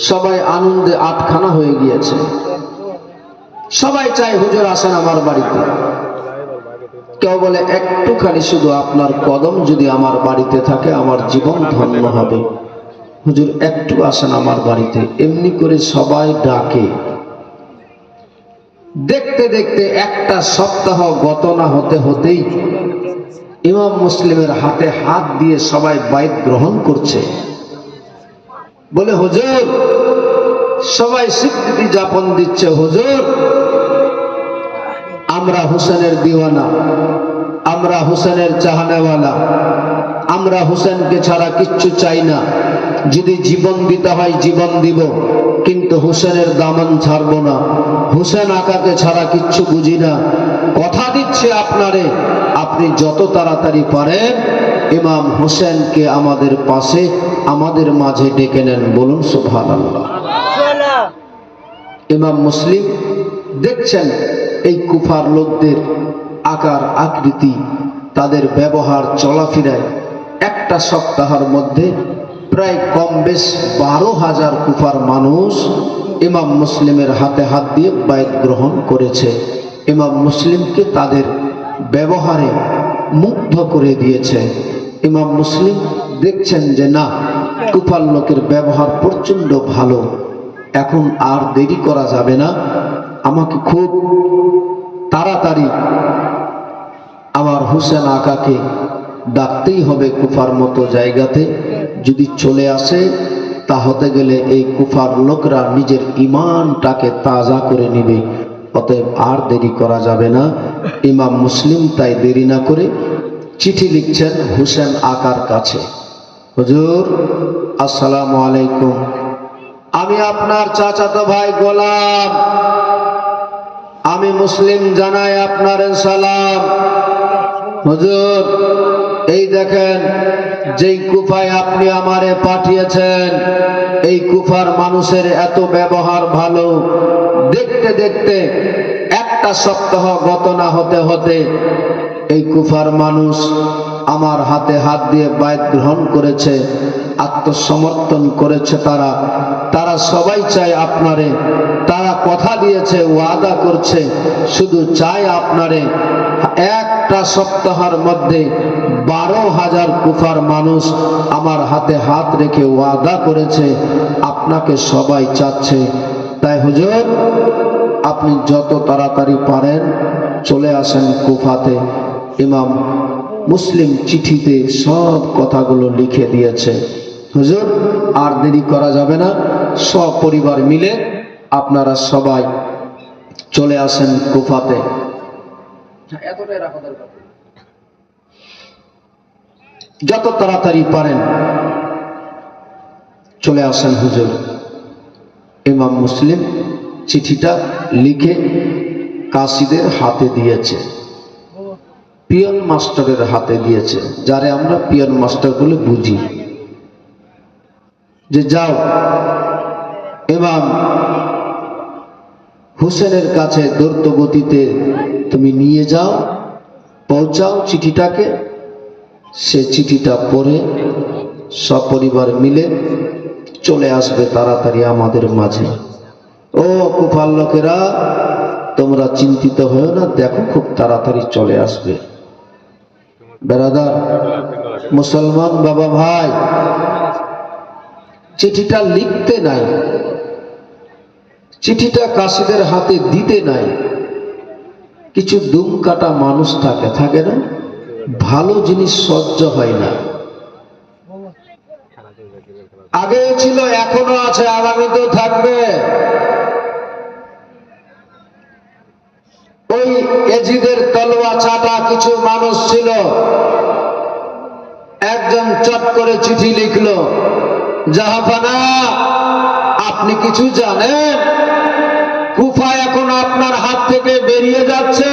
S2: সবাই আনন্দে আটখানা হয়ে গিয়েছে। সবাই চায় হুজুর আসেন আমার বাড়িতে। কেউ বলে একটুখানি শুধু আপনার কদম যদি আমার বাড়িতে থাকে আমার জীবন ধন্য হবে, হুজুর একটু আসেন আমার বাড়িতে। এমনি করে সবাই ডাকে। দেখতে দেখতে একটা সপ্তাহ গত না হতে হতেই ইমাম মুসলিমের হাতে হাত দিয়ে সবাই বাইত গ্রহণ করছে। বলে হুজুর, সবাই স্বীকৃতি যাপন দিচ্ছে, হুজুর আমরা হুসেনের দিওয়ানা, আমরা হুসেনের চাহানেওয়ালা, আমরা হুসেনকে ছাড়া কিচ্ছু চাই না। যদি জীবন দিতে হয় জীবন দিব, কিন্তু হুসেনের দামান ছাড়বো না। হুসেন আকাকে ছাড়া কিচ্ছু বুঝি না। কথা দিচ্ছে আপনারে, আপনি যত তাড়াতাড়ি পারেন ইমাম হুসেনকে আমাদের পাশে, আমাদের মাঝে ডেকে নেন। বলুন সুবহানাল্লাহ। ইমাম মুসলিম দেখছেন এই কুফার লোকদের আকার আকৃতি, তাদের ব্যবহার চলাফেরায় একটা সপ্তাহের মধ্যে প্রায় কম বেশ 12,000 কুফার মানুষ ইমাম মুসলিমের হাতে হাত দিয়ে বায়াত গ্রহণ করেছে। ইমাম মুসলিমকে তাদের ব্যবহারে মুগ্ধ করে দিয়েছে। ইমাম মুসলিম দেখছেন যে না, কুফার লোকের ব্যবহার প্রচন্ড ভালো, এখন আর দেরি করা যাবে না, আমাকে খুব তাড়াতাড়ি আমার হুসেন আকাকে ডাকতেই হবে কুফার মতো জায়গাতে। যদি চলে আসে তা হতে গেলে এই কুফার লোকরা নিজের ঈমানটাকে তাজা করে নেবে। অতএব আর দেরি করা যাবে না। ইমাম মুসলিম তাই দেরি না করে চিঠি লিখছেন হুসেন আকার কাছে। হুজুর আসসালামু আলাইকুম, আমি আপনার চাচাতো ভাই গোলাম, আমি মুসলিম জানাই আপনার সালাম। হুজুর এই দেখেন, যেই কুফায় আপনি আমারে পাঠিয়েছেন, এই কুফার মানুষের এত ব্যবহার ভালো। দেখতে দেখতে একটা সপ্তাহ গত না হতে হতে এই কুফার মানুষ আমার হাতে হাত দিয়ে বায়াত গ্রহণ করেছে, আত্মসমর্পণ করেছে। তারা সবাই চায় আপনারে, তারা কথা দিয়েছে, ওয়াদা করছে, শুধু চায় আপনারে। একটা সপ্তাহের মধ্যে 12,000 কুফার মানুষ আমার হাতে হাত রেখে ওয়াদা করেছে, আপনাকে সবাই চাচ্ছে। তাই হুজুর আপনি যত তাড়াতাড়ি পারেন চলে আসেন কুফাতে। ইমাম মুসলিম চিঠিতে সব কথাগুলো লিখে দিয়েছে। হুজুর আর দেরি করা যাবে না, সপরিবার মিলে আপনারা সবাই চলে আসেন কুফাতে। যত তাড়াতাড়ি পারেন চলে আসেন হুজুর। ইমাম মুসলিম চিঠিটা লিখে কাসিদের হাতে দিয়েছে, পিয়ন মাস্টারের হাতে দিয়েছে, যারে আমরা পিয়ন মাস্টার বলে বুঝি, যে যাও ইমাম হুসেনের কাছে দ্রুত গতিতে তুমি নিয়ে যাও, পৌঁছাও চিঠিটাকে। সে চিঠিটা পড়ে সপরিবার মিলে চলে আসবে তাড়াতাড়ি আমাদের মাঝে। ও কুফার লোকেরা, তোমরা চিন্তিত হও না, দেখো খুব তাড়াতাড়ি চলে আসবে। বেরাদার মুসলমান বাবা ভাই, চিঠিটা লিখতে নাই, চিঠিটা কাসিদের হাতে দিতে নাই। কিছু দুম কাটা মানুষ থাকে না, ভালো জিনিস সহ্য হয় না। আগে ছিল, এখনো আছে, আগামীতেও থাকবে। ওই এজিদের তলোয়া চাটা কিছু মানুষ ছিল, একজন চট করে চিঠি লিখলো, জাহাপানা আপনি কিছু জানেন? কুফা এখন আপনার হাত থেকে বেরিয়ে যাচ্ছে,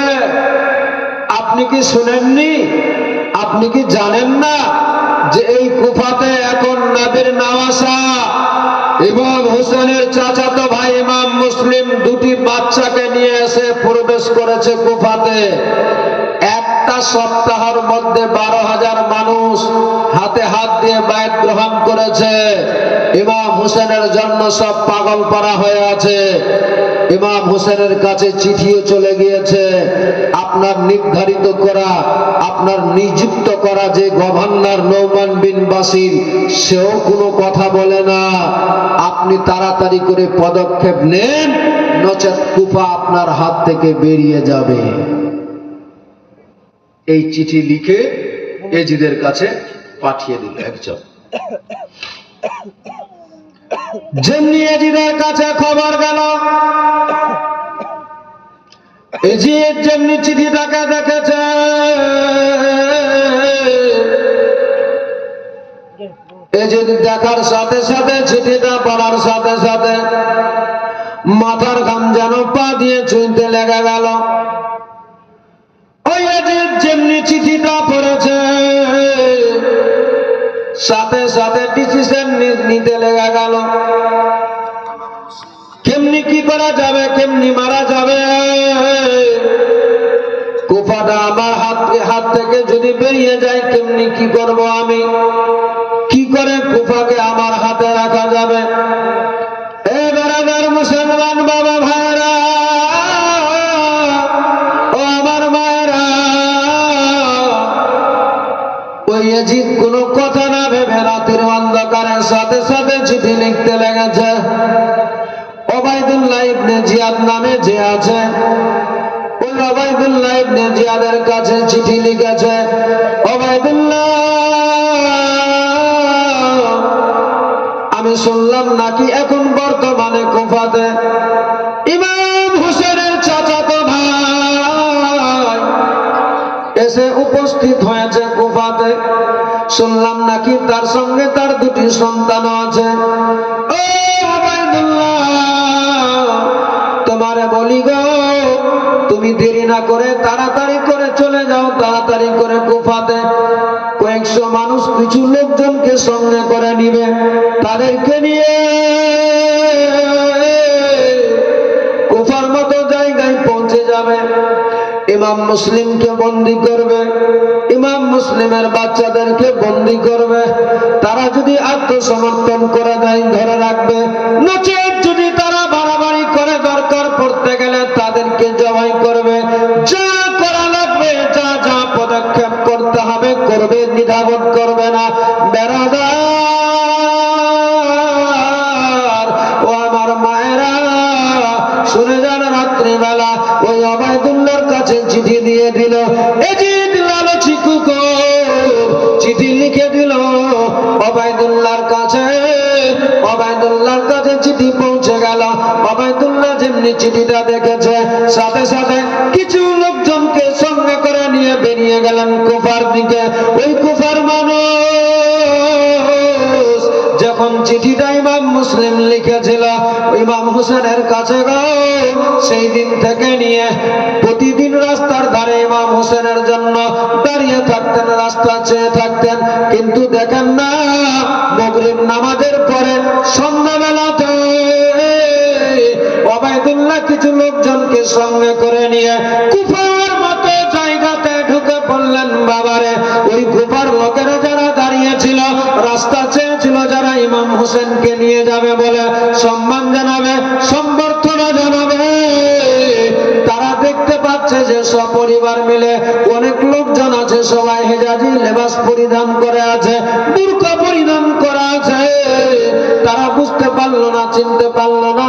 S2: আপনি কি শুনেননি? আপনি কি জানেন না যে এই কুফাতে এখন নবীর নওয়াসা এবং হুসেনের চাচাতো ভাই ইমাম মুসলিম দুটি বাচ্চাকে নিয়ে এসে প্রবেশ করেছে কুফাতে। একটা সপ্তাহের মধ্যে 12,000 মানুষ হাতে হাত দিয়ে বায়াত গ্রহণ করেছে। ইমাম হোসেনের জন্য সব পাগল পারা হয়ে আছে। ইমাম হোসেনের কাছে চিঠিও চলে গিয়েছে, আপনার নির্ধারিত করা, আপনার নিযুক্ত করা যে গভর্নর নৌমান বিন বাসির, সেও কোনো কথা বলে না। আপনি তাড়াতাড়ি করে পদক্ষেপ নেন, নচেত কুফা আপনার হাত থেকে বেরিয়ে যাবে। এই চিঠি লিখে এজিদের কাছে পাঠিয়ে দিল একজন। যেমনি এজিদের কাছে খবর গেল, এজিদ যেমনি চিঠিটাকে দেখেছে, এজিদ দেখার সাথে সাথে, চিঠিটা পড়ার সাথে সাথে মাথার ঘাম যেন পা দিয়ে ছুঁইতে লেগে গেল। ওই এজিদ যেমনি চিঠিটা পড়েছে, সাথে সাথে ডিসিশন নিতে লেগে গেল। কেমনি কি করা যাবে, কেমনি মারা যাবে। কুফাটা আমার হাত থেকে যদি বেরিয়ে যায়, কেমনি কি করব আমি, কি করে কুফাকে আমার হাতে রাখা যাবে। এ বেরাদার মুসলমান বাবা ভাইরা, ও আমার মায়েরা, ওই এজিদ কোনো কথা না ভেবে রাতের অন্ধকারের সাথে সাথে চিঠি লিখতে লেগেছে। ওবায়দুল্লাহ ইবনে জিয়াদ নামে যে আছে, ওই ওবায়দুল্লাহ ইবনে জিয়াদের কাছে চিঠি লিখেছে। ওবায়দুল্লাহ, আমি শুনলাম নাকি এখন বর্তমানে কুফাতে ইমাম হোসেনের চাচাতো ভাই এসে উপস্থিত হয়েছে কুফাতে। শুনলাম নাকি তার সঙ্গে তার দুটি সন্তান আছে। ও ওবায়দুল্লাহ, তোমারে বলি গো, তুমি দেরি না করে তাড়াতাড়ি করে চলে যাও, তাড়াতাড়ি করে কুফাতে। কয়েকশো মানুষ কিছু লোকজনকে সঙ্গে করে নিবে, তাদেরকে নিয়ে কুফার মতো জায়গায় পৌঁছে যাবে। ইমাম মুসলিমকে বন্দী করবে, ইমাম মুসলিমের বাচ্চাদেরকে বন্দী করবে। তারা যদি আত্মসমর্পণ করে দেয় ধরে রাখবে, নচেত যদি তারা বাড়াবাড়ি করে দরকার পড়তে গেলে তাদেরকে জবাই করবে। যা করা লাগবে, যা যা পদক্ষেপ করতে হবে করবে, দ্বিধাবোধ করবে না। বেরাদার ও আমার মায়েরা, শুনে যান, রাত্রিবেলা ওই ওবায়দুল্লাহর কাছে চিঠি দিয়ে দিল। এজিদ লালচি কুকুর চিঠি লিখে দিল ওবায়দুল্লাহর কাছে। ওবায়দুল্লাহর কাছে চিঠি পৌঁছে গেল। ওবায়দুল্লাহ যেমনি চিঠিটা দেখেছে, সাথে সাথে কিছু লোকজনকে সঙ্গে করে নিয়ে বেরিয়ে গেলেন কুফার দিকে। ওই কুফার মানুষ যখন চিঠিটা ইমাম মুসলিম লিখেছিল ইমাম হোসেনের কাছে গো, সেই দিন থেকে নিয়ে প্রতিদিন রাস্তার ধারে ইমাম হোসেনের জন্য দাঁড়িয়ে থাকতেন, রাস্তা চেয়ে থাকতেন। কিন্তু দেখেন না, মাগরিব নামাজের পরে সন্ধ্যাবেলাতে ওবায়দুল্লাহ কিছু লোকজনকে সঙ্গে করে নিয়ে কুফার মতো জায়গাতে ঢুকে পড়লেন। বাবারে, ওই কুফার লোকেরা যারা দাঁড়িয়েছিল, রাস্তা চেয়েছিল যারা ইমাম হোসেনকে নিয়ে যাবে বলে সম্মান জানাবে, সম্বর্ধনা জানাবে, তারা দেখতে পাচ্ছে যে সপরিবার মিলে অনেক লোকজন আছে, সবাই হেজাজি লেবাস পরিধান করে আছে, বুরকা পরিধান করা আছে। তারা বুঝতে পারলো না, চিনতে পারলো না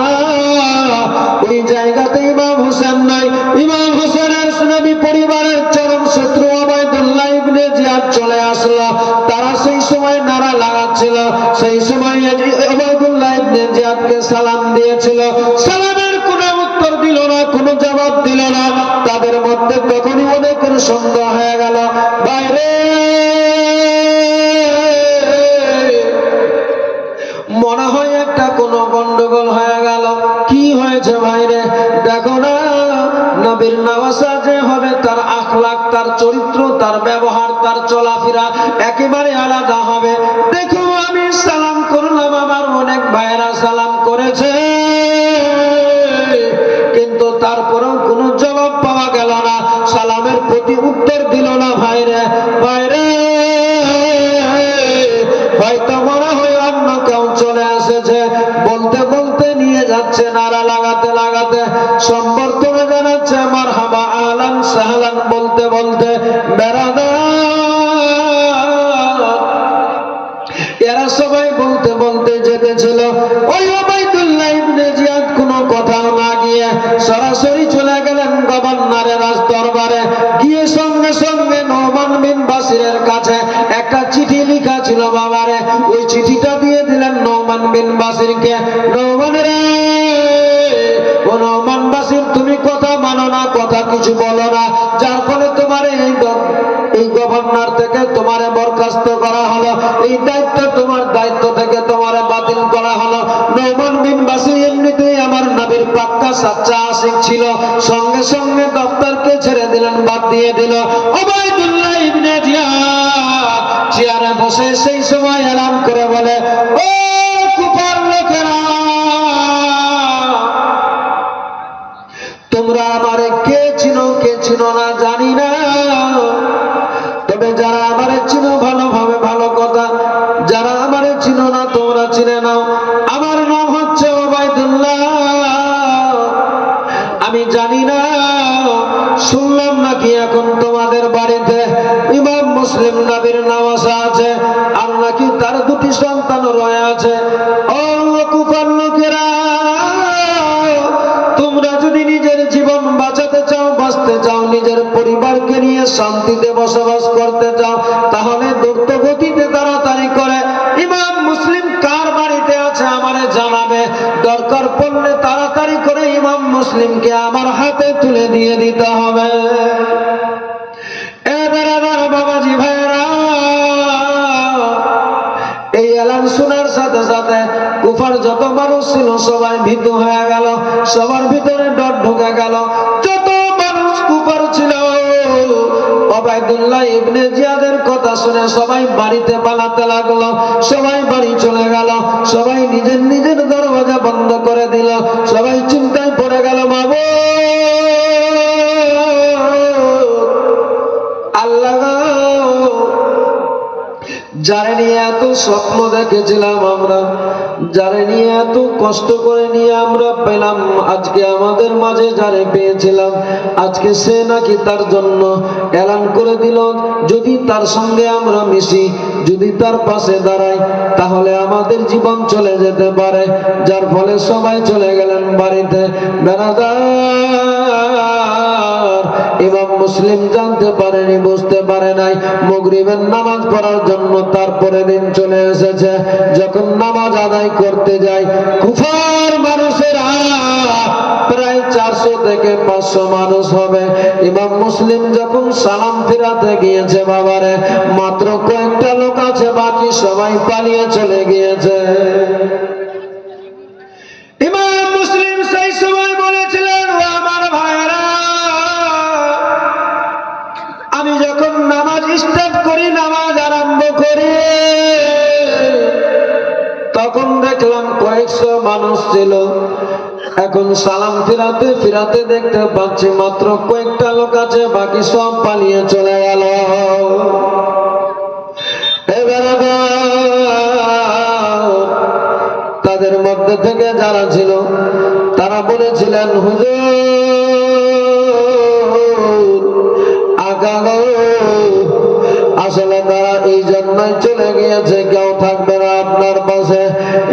S2: ওই জায়গাতে ইমাম হোসেন নাই। ইমাম হোসেনের সুন্নতি পরিবারের চরম শত্রু ওবায়দুল্লাহ ইবনে জিয়াদ চলে আসলো। তারা সেই সময় নারা লাগাচ্ছিল, সেই সময় ওবায়দুল্লাহ ইবনে জিয়াদকে সালাম দিয়েছিল। সালামের কোনো উত্তর দিল না, কোনো জবাব দিল না। তাদের মধ্যে তখনই অনেকের সন্দেহ হয়ে গেল, বাইরে মনে হয় একটা কোনো গন্ডগোল হয়ে গেল। কি হয়েছে ভাইরে? দেখো না, নবীর নওয়াসা যে হবে, তার আখলাক, তার চরিত্র, তার ব্যবহার, তার চলাফেরা একেবারে আলাদা হবে। দেখো, আমি সালাম করলাম, আমার অনেক ভাইরা সালাম করেছে, কিন্তু উত্তর দিল না। ভাইরে ভাইরে, হয়তো মনে হয় অন্য কেউ চলে এসেছে। বলতে বলতে নিয়ে যাচ্ছে, নারা লাগাতে লাগাতে সম্বর্ধনা জানাচ্ছে, মারহাবা আহলান সাহলান বলতে বলতে বেড়াদার এরা সবাই বলতে বলতে যেতেছিল। ওই উবাইদুল্লাহ ইবনে জিয়াদ কোনো কথা না গিয়ে সরাসরি চলে গেলেন গভর্নরের রাজ দরবারে। গিয়ে সঙ্গে সঙ্গে নোমান বিন বাসিরের কাছে একটা চিঠি লেখা ছিল বাবারে, ওই চিঠিটা দিয়ে দিলেন নোমান বিন বাসিরকে। নোমান রে, ও নোমান বাসির, তুমি কথা মানো না, কথা কিছু বলো না, যার ফলে তোমার এই গভর্নর থেকে তোমারে বরখাস্ত করা হলো, এই দায়িত্ব থেকে তোমারে বাতিল করা হলো। নোমান বিন বাসির এমনিতেই আমার নবীর পাক্কা সাচ্চা আশিক ছিল, সঙ্গে সঙ্গে দপ্তরকে ছেড়ে দিলেন, বাদ দিয়ে দিল। উবাইদুল্লাহ ইবনে জিয়াদ চেয়ারে বসে সেই সময় এলান করে বলে, ও কুফার লোকেরা, তোমরা আমারে কে চিনো কে চিনো না জানি না, তবে যারা আমারে চিনো ভালোভাবে ভালো কথা, যারা আমারে চিনো না তোমরা চিনে নাও। আমার নাম হচ্ছে উবাইদুল্লাহ। আমি জানি না, শুনলাম নাকি এখন তোমাদের বাড়িতে ইমাম মুসলিম নবীর নামাজ আছে, আর নাকি তার দুটি সন্তান রয়ে আছে। ও কুফার লোকেরা, তোমরা যদি নিজের জীবন বাঁচাতে চাও, বাঁচতে চাও, নিজের পরিবারকে নিয়ে শান্তিতে বসবাস করতে চাও, তাহলে দ্রুত গতিতে তাড়াতাড়ি করে ইমাম মুসলিম কার বাড়িতে আছে আমারে জানাবে। দরকার পড়লে তাড়াতাড়ি করে ইমাম মুসলিমকে আমার হাতে তুলে দিয়ে দিতে হবে। এবার আমার বাবাজি ভাইরা, এই এলান শোনার সাথে সাথে কুফার যত মানুষ ছিল সবাই ভীত হয়ে গেল, সবার ভিতরে ডর ঢুকে গেল। যত মানুষ কুফার ছিল উবাইদুল্লাহ ইবনে জিয়াদের কথা শুনে সবাই বাড়িতে পালাতে লাগলো, সবাই বাড়ি চলে গেল, সবাই নিজের নিজের দরওয়াজা বন্ধ করে দিল, সবাই চিন্তায় পড়ে গেল। মাবুদ আল্লাহ, যারে নিয়ে এত স্বপ্ন দেখেছিলাম আমরা, যারে নিয়ে এত কষ্ট করে নিয়ে আমরা পেলাম, আজকে আমাদের মাঝে যারে পেয়েছিলাম, আজকে সে নাকি তার জন্য এলান করে দিল, যদি তার সঙ্গে আমরা মিশি, যদি তার পাশে দাঁড়াই, তাহলে আমাদের জীবন চলে যেতে পারে। যার ফলে সবাই চলে গেলেন বাড়িতে। বেড়াদার ইমাম মুসলিম জানতে পারেনি, বুঝতে পারে নাই, মাগরিবের নামাজ পড়ার জন্য তারপরে দিন চলে এসেছে। যখন নামাজ আদায় করতে যায়, কুফার মানুষেরা প্রায় 400 থেকে 500 মানুষ হবে। ইমাম মুসলিম যখন সালাম ফিরাতে গিয়েছে বাবারে, মাত্র কয়েকটা লোক আছে, বাকি সবাই পালিয়ে চলে গিয়েছে। ইমাম মুসলিম সেই সময় বলেছিলেন, ও আমার ভাইরা, আমি যখন নামাজ স্টার্ট করি, নামাজ আরম্ভ করি, তখন দেখলাম কয়েকশো মানুষ ছিল। এখন সালাম ফিরাতে ফিরাতে দেখতে পাচ্ছি মাত্র কয়েকটা লোক আছে, বাকি সব পালিয়ে চলে গেল। এবারে তাদের মধ্যে থেকে যারা ছিল তারা বলেছিলেন, হুজুর আগালো, আসলে তারা এই জন্যই চলে গিয়েছে, কেউ থাকবে না আপনার পাশে।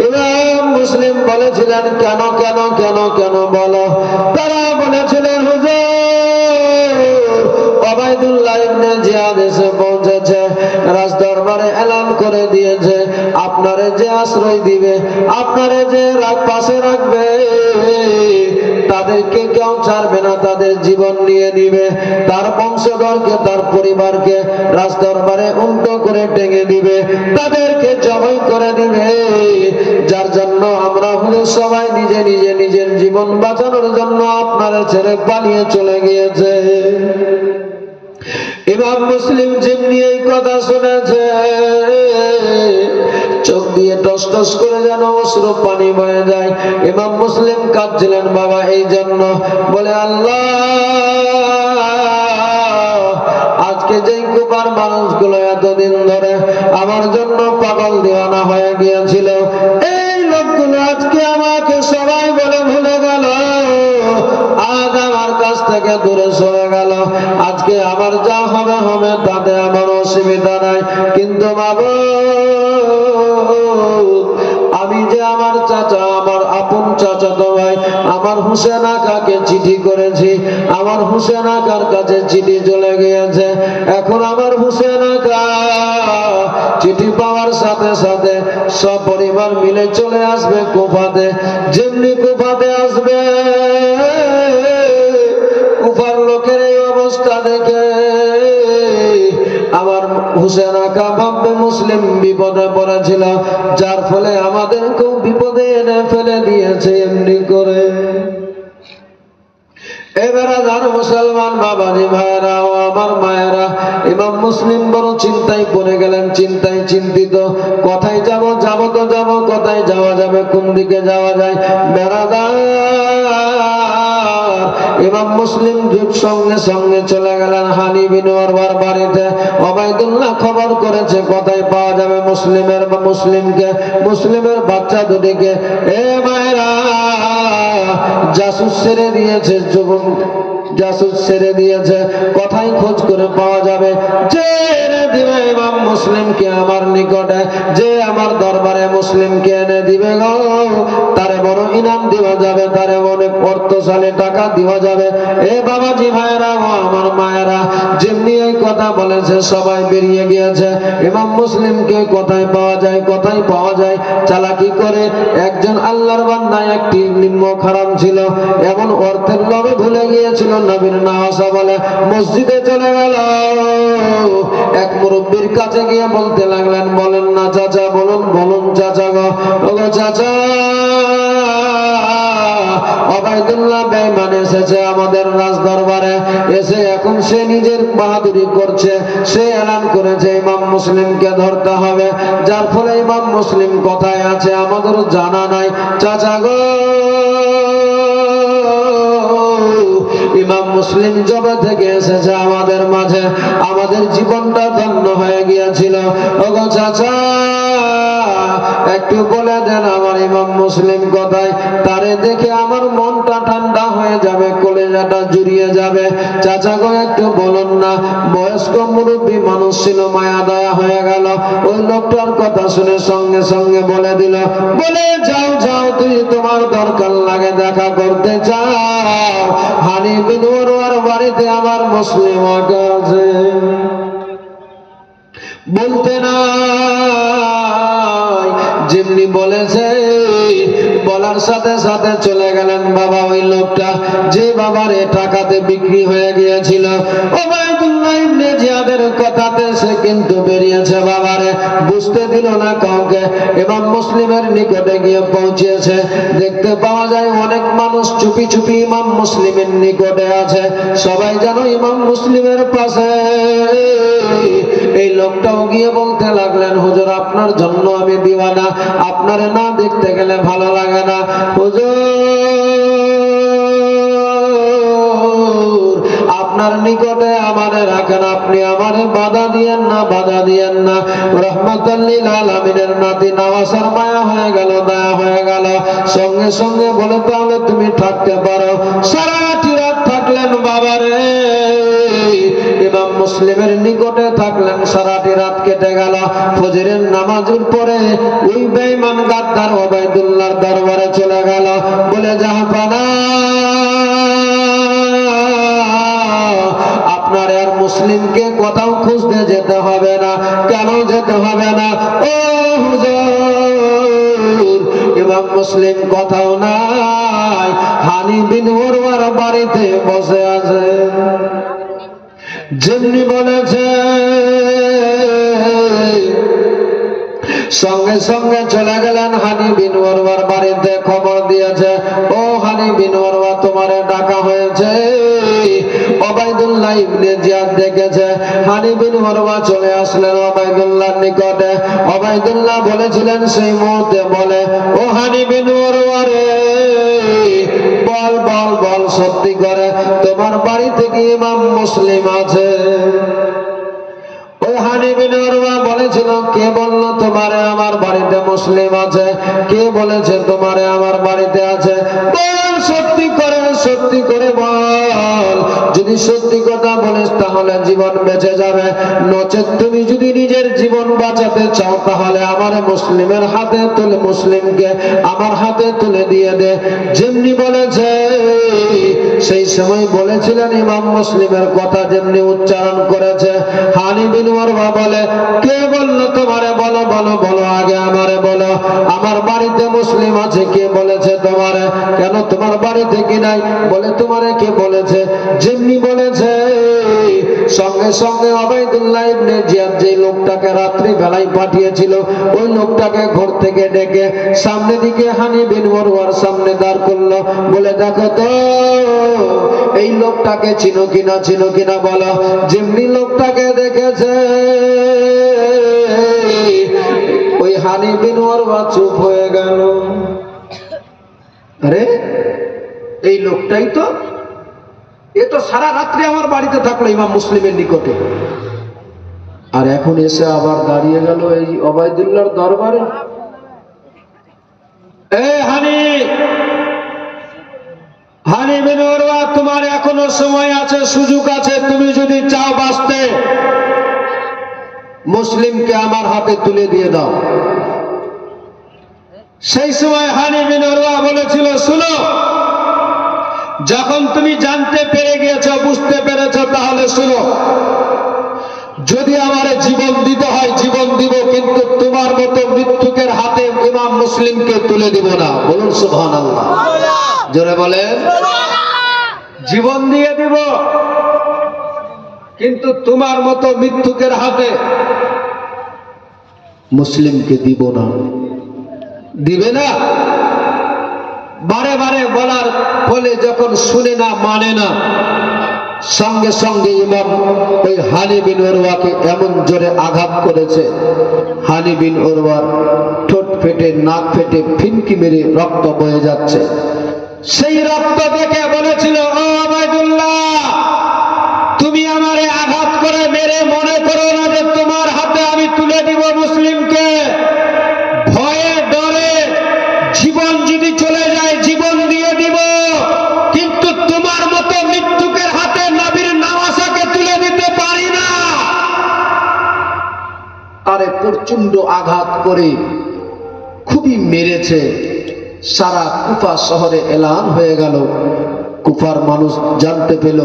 S2: ইমাম মুসলিম বলেছিলেন, কেন কেন কেন কেন বলো? তারা বলেছিলেন, হুজুর উবাইদুল্লাহ ইবনে জিয়াদ এসে পৌঁছেছে, রাজ দরবারে এলান করে দিয়েছে, আপনারে যে আশ্রয় দিবে, আপনারে যে পাশে রাখবে, তাদেরকে কেউ ছাড়বে না, তাদের জীবন নিয়ে নিবে, তার বংশধরকে, তার পরিবারকে রাজ দরবারে উল্টো করে টেঙে দিবে, তাদেরকে জবাই করে দিবে। যার জন্য আমরা হলে সবাই নিজে নিজে নিজের জীবন বাঁচানোর জন্য আপনারা ছেড়ে পালিয়ে চলে গিয়েছে। ইমাম মুসলিম যেমনি এই কথা শুনেছে, চোখ দিয়ে টস টস করে যেন অশ্রু পানি বয়ে যায়। ইমাম মুসলিম কাঁদছিলেন বাবা এই জন্য, বলে আল্লাহ আমার মানুষগুলো এতদিন ধরে আমার জন্য পাগল দিওয়ানা হয়ে গিয়েছিল, এই লোকগুলো আজকে আমাকে সবাই বলে ভুলে গেল, আজ আমার কাছ থেকে দূরে সরে গেল। আজকে আমার যা হবে হবে, তাতে আমার অসুবিধা নাই, কিন্তু আমি যে আমার চাচা, আমার আপন চাচাতো ভাই আমার হুসেন আকাকে চিঠি করেছি, আমার হুসেন আকার কাছে চিঠি চলে গিয়েছে। এখন আমার হুসেন আকা চিঠি পাওয়ার সাথে সাথে সপরিবার মিলে চলে আসবে কুফাতে। যেমনি কুফাতে আসবে, কুফার লোকের এই অবস্থা দেখে আমার হুসেন আকা ভাববে মুসলিম বিপদে পড়েছিল, যার ফলে আমাদের খুব বিপদে এনে ফেলে দিয়েছে এমনি করে। এবারে যার মুসলমান বাবাজি ভাইরা ও আমার মায়েরা, ইমাম মুসলিম বড় চিন্তায় পড়ে গেলেন, চিন্তায় চিন্তিত, কোথায় যাব, যাব তো যাব, কোথায় যাওয়া যাবে, কোন দিকে যাওয়া যায়। বেড়াদার ইমাম মুসলিম সঙ্গে সঙ্গে চলে গেলেন হানি বিন ওরওয়ার বাড়িতে। ওবাইদুল্লাহ খবর করেছে কোথায় পাওয়া যাবে মুসলিমের বাচ্চা দুটিকে। এ মায়েরা, জাসুস ছেড়ে দিয়েছে, জাসুস ছেড়ে দিয়েছে, কোথায় খোঁজ করে পাওয়া যাবে, যে এনে দিবে ইমাম মুসলিমকে আমার নিকটে, যে আমার দরবারে মুসলিমকে এনে দিবে গো, তারে বড় ইনাম দেওয়া যাবে, তারে অনেক অর্থশালী টাকা দেওয়া যাবে। এ বাবাজি ভাইরা ও আমার মায়েরা, যেমনি এই কথা বলেছে সবাই বেরিয়ে গিয়েছে। ইমাম মুসলিমকে কোথায় পাওয়া যায়, কোথায় পাওয়া যায়, চালাকি করে একজন আল্লাহর বান্দা, একটি নিম্ন খারাপ ছিল, এমন অর্থের লোভে ভুলে গিয়েছিল নবীর নাওয়াসা বলে, মসজিদে চলে গেল। এক মুরব্বীর কাছে গিয়ে বলতে লাগলেন, বলেন না চাচা, বলুন বলুন চাচা গো, ওগো চাচা, ওবাইদুল্লাহ বেঈমান এসেছে আমাদের রাজ দরবারে, এসে এখন সে নিজের বাহাদুরি করছে, সে এলান করেছে ইমাম মুসলিমকে ধরতে হবে, যার ফলে ইমাম মুসলিম কোথায় আছে আমাদের জানা নাই। চাচা গো, ইমাম মুসলিম জবে থেকে এসেছে আমাদের মাঝে, আমাদের জীবনটা ধন্য হয়ে গিয়েছিল। ওগো চাচা, একটু বলে দেন আমার ইমাম মুসলিম কোথায়, তারে দেখে আমার মনটা ঠান্ডা হয়ে যাবে, কলেজাটা জুড়িয়ে যাবে। চাচা গো, একটু বলুন না। বয়স্ক মুরব্বী মানুষ ছিল, মায়া দয়া হয়ে গেল, ওই লোকটার কথা শুনে সঙ্গে সঙ্গে বলে দিল, বলে যাও যাও, তুই তোমার দরকার লাগে দেখা করতে চাও, হানি বিন ওরওয়ার বাড়িতে আমার মুসলিম আকা আছে। বলতে নাই, যেমনি বলেছে বলার সাথে সাথে চলে গেলেন বাবা। ওই লোকটা যে বাবার টাকাতে বিক্রি হয়ে গিয়েছিল, ওবাইদুল্লাহ ইবনে জিয়াদের কথাতে সে কিন্তু বেরিয়েছে বাবারে, বুঝতে দিল না কাউকে। ইমাম মুসলিমের নিকটে গিয়ে পৌঁছেছে, দেখতে পাওয়া যায় অনেক মানুষ চুপি চুপি ইমাম মুসলিমের নিকটে আছে, সবাই যেন ইমাম মুসলিমের পাশে। এই লোকটাও গিয়ে বলতে লাগলেন, হুজুর আপনার জন্য আমি দিওয়ানা, আপনারে না দেখতে গেলে ভালো লাগে না। হুজুর আপনার নিকটে আমারে রাখেন, আপনি আমারে বাধা দিয়েন না, বাধা দিয়েন না। রহমাতুল লিল আলামিনের নাতি নাওয়াসার মায়া হয়ে গেল, দয়া হয়ে গেল, সঙ্গে সঙ্গে বলে, তাহলে তুমি থাকতে পারো। সারাটি রাত থাকলেন বাবারে, ইমাম মুসলিমের নিকটে থাকলেন, সারাটি রাত কেটে গেল। ফজরের নামাজের পরে ওই বেঈমান গাদ্দার ওবাইদুল্লাহর দরবারে চলে গেল, বলে, জাহাপানা, আপনার আর মুসলিমকে কোথাও খুঁজতে যেতে হবে না। কেন যেতে হবে না? ও হুজুর, ইমাম মুসলিম কোথাও নাই, হানি বিন ওরওয়ার বাড়িতে বসে আছে। যেমনি বলেছে সঙ্গে সঙ্গে চলে গেলেন হানি বিন ওরওয়ার বাড়িতে, খবর দিয়েছে, ও হানি বিন ওরওয়া, তোমারে ডাকা হয়েছে। ওবাইদুল্লাহ ইবনে জিয়াদ দেখেছে। হানি বিন ওরওয়া চলে আসলেন ওবাইদুল্লাহর নিকটে। ওবাইদুল্লাহ বলেছিলেন সেই মুহূর্তে, বলে, ও হানি বিন ওরওয়া রে, বল বল বল, সত্যি করে তোমার বাড়ি থেকে ইমাম মুসলিম আছে? বিন উরওয়া বলেছিল, কে বলল তোমারে আমার বাড়িতে মুসলিম আছে? কে বলেছে তোমারে আমার বাড়িতে আছে? বল, সত্যি করে বল। যদি সত্যি কথা বলিস তাহলে জীবন বেঁচে যাবে, নচেত তুমি যদি নিজের জীবন বাঁচাতে চাও তাহলে আমার মুসলিমের হাতে তুলে, মুসলিমকে আমার হাতে তুলে দিয়ে দে। যেমনি বলেছে সেই সময় বলেছিলেন, ইমাম মুসলিমের কথা যেমনি উচ্চারণ করেছে। হানি বিন উরওয়া বলে, কে বললো তোমারে? বলো বলো বলো, আগে আমারে বলো, আমার বাড়িতে মুসলিম আছে। কে বলেছে তোমারে? কেন তোমার বাড়িতে কি নাই? বলে, তোমারে কে বলেছে? যেমনি বলেছে সঙ্গে সঙ্গে ওবাইদুল্লাহ ইবনে জিয়াদ যে লোকটাকে রাত্রি বেলায় পাঠিয়েছিল, ওই লোকটাকে ঘর থেকে ডেকে সামনে দিকে হানি বিন উরওয়ার সামনে দাঁড় করলো। বলে, দেখো তো এই লোকটাকে চিনো কিনা বলো। যেমনি লোকটাকে দেখেছে ওই হানি বিন উরওয়া চুপ হয়ে গেল। আরে এই লোকটাই তো, এ তো সারা রাত্রি আমার বাড়িতে থাকলো ইমাম মুসলিমের নিকটে, আর এখন এসে আবার দাঁড়িয়ে গেল এই ওবাইদুল্লাহর দরবারে। হানি বিন উরওয়া, তোমার এখনো সময় আছে, সুযোগ আছে। তুমি যদি চাও বাঁচতে, মুসলিমকে আমার হাতে তুলে দিয়ে দাও। সেই সময় হানি বিন উরওয়া বলেছিল, শুনো, যখন তুমি জানতে পেরে গিয়েছো, বুঝতে পেরেছো, তাহলে শুনো, যদি আমার জীবন দিতে হয় জীবন দিব, কিন্তু তোমার মতো মৃত্যুকের হাতে ইমাম মুসলিমকে তুলে দিব না। বলুন সুবহানাল্লাহ, জোরে বলেন। জীবন দিয়ে দিব, কিন্তু তোমার মতো মৃত্যুকের হাতে মুসলিমকে দিব না। দিবে না? বারে বারে বলার ফলে যখন শুনে না, মানে না, সঙ্গে সঙ্গে ইমাম ওই হানি বিন উরওয়াকে এমন জোরে আঘাত করেছে, হানি বিন উরওয়ার ঠোঁট ফেটে, নাক ফেটে, ফিনকি মেরে রক্ত বয়ে যাচ্ছে। সেই রক্ত দেখে বলেছিল, ও ওবাইদুল্লাহ, তুমি আমারে আঘাত করে মেরে মনে করো না যে তোমার হাতে আমি তুলে দিব মুসলিমকে। ভয়ে ডরে জীবন যদি চলে যায় জীবন দিয়ে দিব, কিন্তু তোমার মতো মৃত্যুকের হাতে নবীর নওয়াসাকে তুলে দিতে পারি না। আরে প্রচন্ড আঘাত করে খুবই মেরেছে। সারা কুফা শহরে এলান হয়ে গেল। কুফার মানুষ জানতে পেল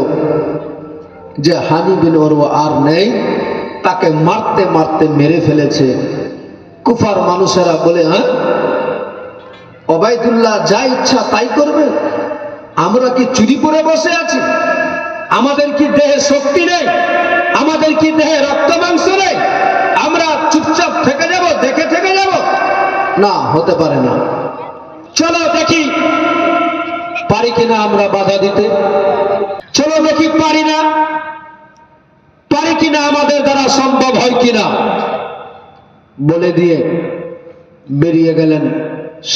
S2: যে হানি বিন উরওয়া আর নেই, তাকে মারতে মারতে মেরে ফেলেছে। কুফার মানুষেরা বলে, হ্যাঁ, ওবাইদুল্লাহ যা ইচ্ছা তাই করবে? আমরা কি চুরি করে বসে আছি? আমাদের কি দেহে শক্তি নেই? আমাদের কি দেহে রক্ত মাংস নেই? আমরা চুপচাপ থেকে যাব, দেখে থেকে যাব? না, হতে পারে না। চলো দেখি পারি কিনা আমরা বাধা দিতে। চলো দেখি পারি কিনা, আমাদের দ্বারা সম্ভব হয় কিনা। বলে দিয়ে বেরিয়ে গেলেন।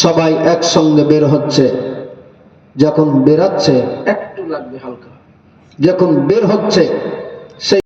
S2: সবাই একসঙ্গে বের হচ্ছে। যখন বেরাচ্ছে, একটু লাগবে হালকা, যখন বের হচ্ছে